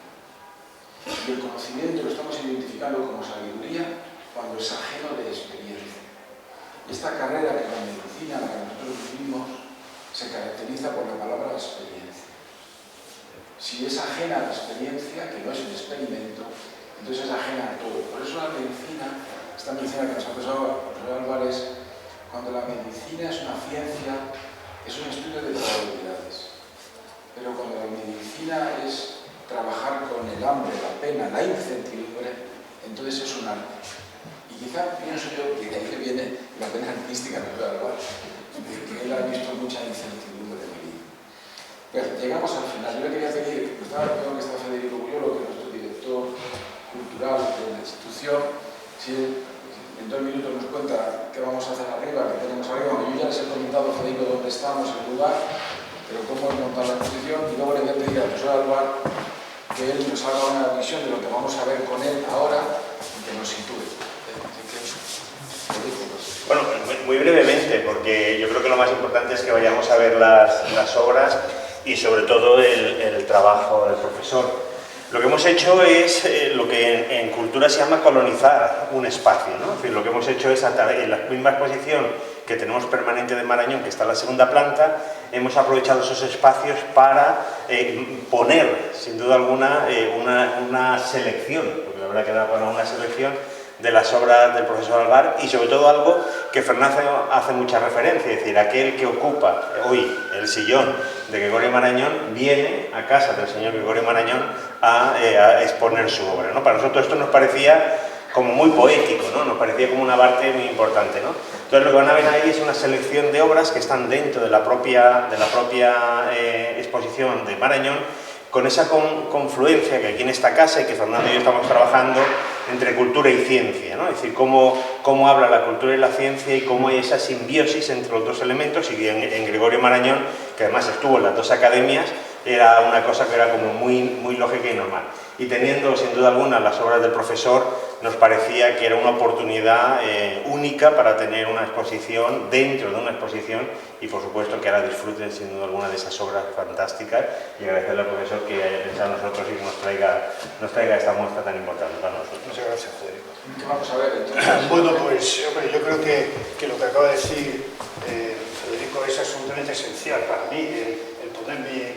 Y el conocimiento lo estamos identificando como sabiduría cuando es ajeno de experiencia. Esta carrera que la medicina, la que nosotros vivimos, se caracteriza por la palabra experiencia. Si es ajena a la experiencia, que no es el experimento, entonces es ajena a todo. Por eso la medicina, esta medicina que nos ha pasado José Álvarez, cuando la medicina es una ciencia, es un estudio de probabilidades. Pero cuando la medicina es trabajar con el hambre, la pena, la incertidumbre, entonces es un arte. Y quizá pienso yo que de ahí que viene la pena artística de José Álvarez, que él ha visto mucha incertidumbre de mi vida. Pero llegamos al final. Yo le quería pedir, estaba viendo que está Federico Puyolo, que es nuestro director cultural de la institución, si en 2 minutos nos cuenta qué vamos a hacer arriba, qué tenemos arriba. Yo ya les he comentado a Federico dónde estamos, el lugar, pero cómo hemos montado la exposición, y luego le voy a pedir a José Álvarez que él nos haga una visión de lo que vamos a ver con él ahora y que nos sitúe. Bueno, muy brevemente, porque yo creo que lo más importante es que vayamos a ver las obras y sobre todo el trabajo del profesor. Lo que hemos hecho es lo que en cultura se llama colonizar un espacio, ¿no? Es decir, lo que hemos hecho es, en la misma exposición que tenemos permanente de Marañón, que está en la segunda planta, hemos aprovechado esos espacios para poner, sin duda alguna, una selección, porque la verdad que da para una selección de las obras del profesor Alvar y sobre todo algo que Fernando hace mucha referencia, es decir, aquel que ocupa hoy el sillón de Gregorio Marañón viene a casa del señor Gregorio Marañón a exponer su obra, ¿no? Para nosotros esto nos parecía como muy poético, ¿no? Nos parecía como una parte muy importante, ¿no? Entonces lo que van a ver ahí es una selección de obras que están dentro de la propia exposición de Marañón, con esa confluencia que aquí en esta casa y que Fernando y yo estamos trabajando entre cultura y ciencia, ¿no? Es decir, cómo habla la cultura y la ciencia y cómo hay esa simbiosis entre los dos elementos, y en Gregorio Marañón, que además estuvo en las dos academias, era una cosa que era como muy lógica y normal. Y teniendo sin duda alguna las obras del profesor, nos parecía que era una oportunidad única para tener una exposición dentro de una exposición, y por supuesto que ahora disfruten sin duda alguna de esas obras fantásticas, y agradecerle al profesor que haya pensado en nosotros y que nos traiga esta muestra tan importante para nosotros. Muchas gracias, Federico. ¿Qué vamos a ver entonces? Bueno, pues hombre, yo creo que lo que acaba de decir Federico es absolutamente esencial para mí, el poner mi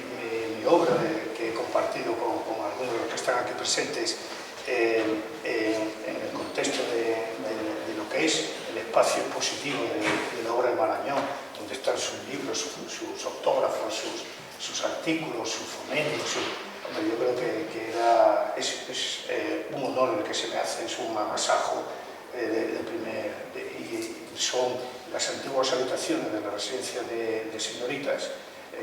obra que he compartido con algunos de los que están aquí presentes en el contexto de lo que es el espacio expositivo de la obra de Marañón, donde están sus libros, sus autógrafos, sus artículos, sus fomentos. Yo creo que es un honor el que se me hace, es un amasajo y son las antiguas habitaciones de la residencia de señoritas,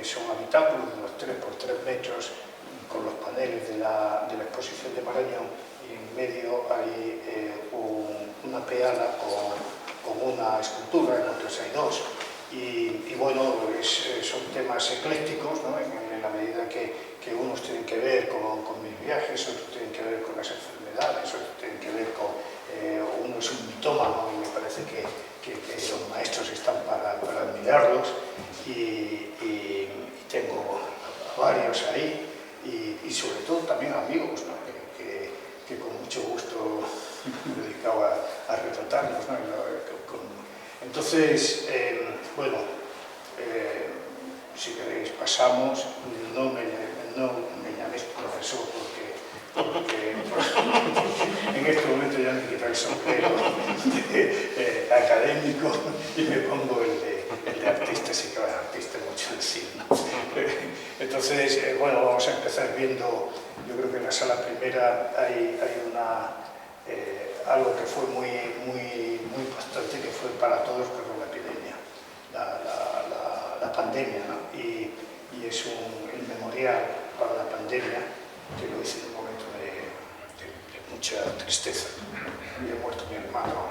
son habitáculos de unos 3 por 3 metros con los paneles de la exposición de Marañón, y en medio hay una peana con una escultura, en otros hay 2. Y bueno, son temas eclécticos, ¿no? En la medida que unos tienen que ver con mis viajes, otros tienen que ver con las enfermedades, otros tienen que ver con... uno es un mitómano y me parece que los maestros están para admirarlos, y tengo varios ahí, y sobre todo también amigos, ¿no? que con mucho gusto me dedicaba a retratarlos, ¿no? Entonces, bueno, si queréis pasamos. No me llaméis profesor porque en este momento ya me quito el sombrero académico y me pongo el de artista, sí que artista mucho decir, ¿no? Entonces, bueno, vamos a empezar viendo, yo creo que en la sala primera hay algo que fue muy importante, que fue para todos, pero la epidemia, la pandemia, ¿no? Y es el memorial para la pandemia, que lo hice en un momento de mucha tristeza. Había muerto mi hermano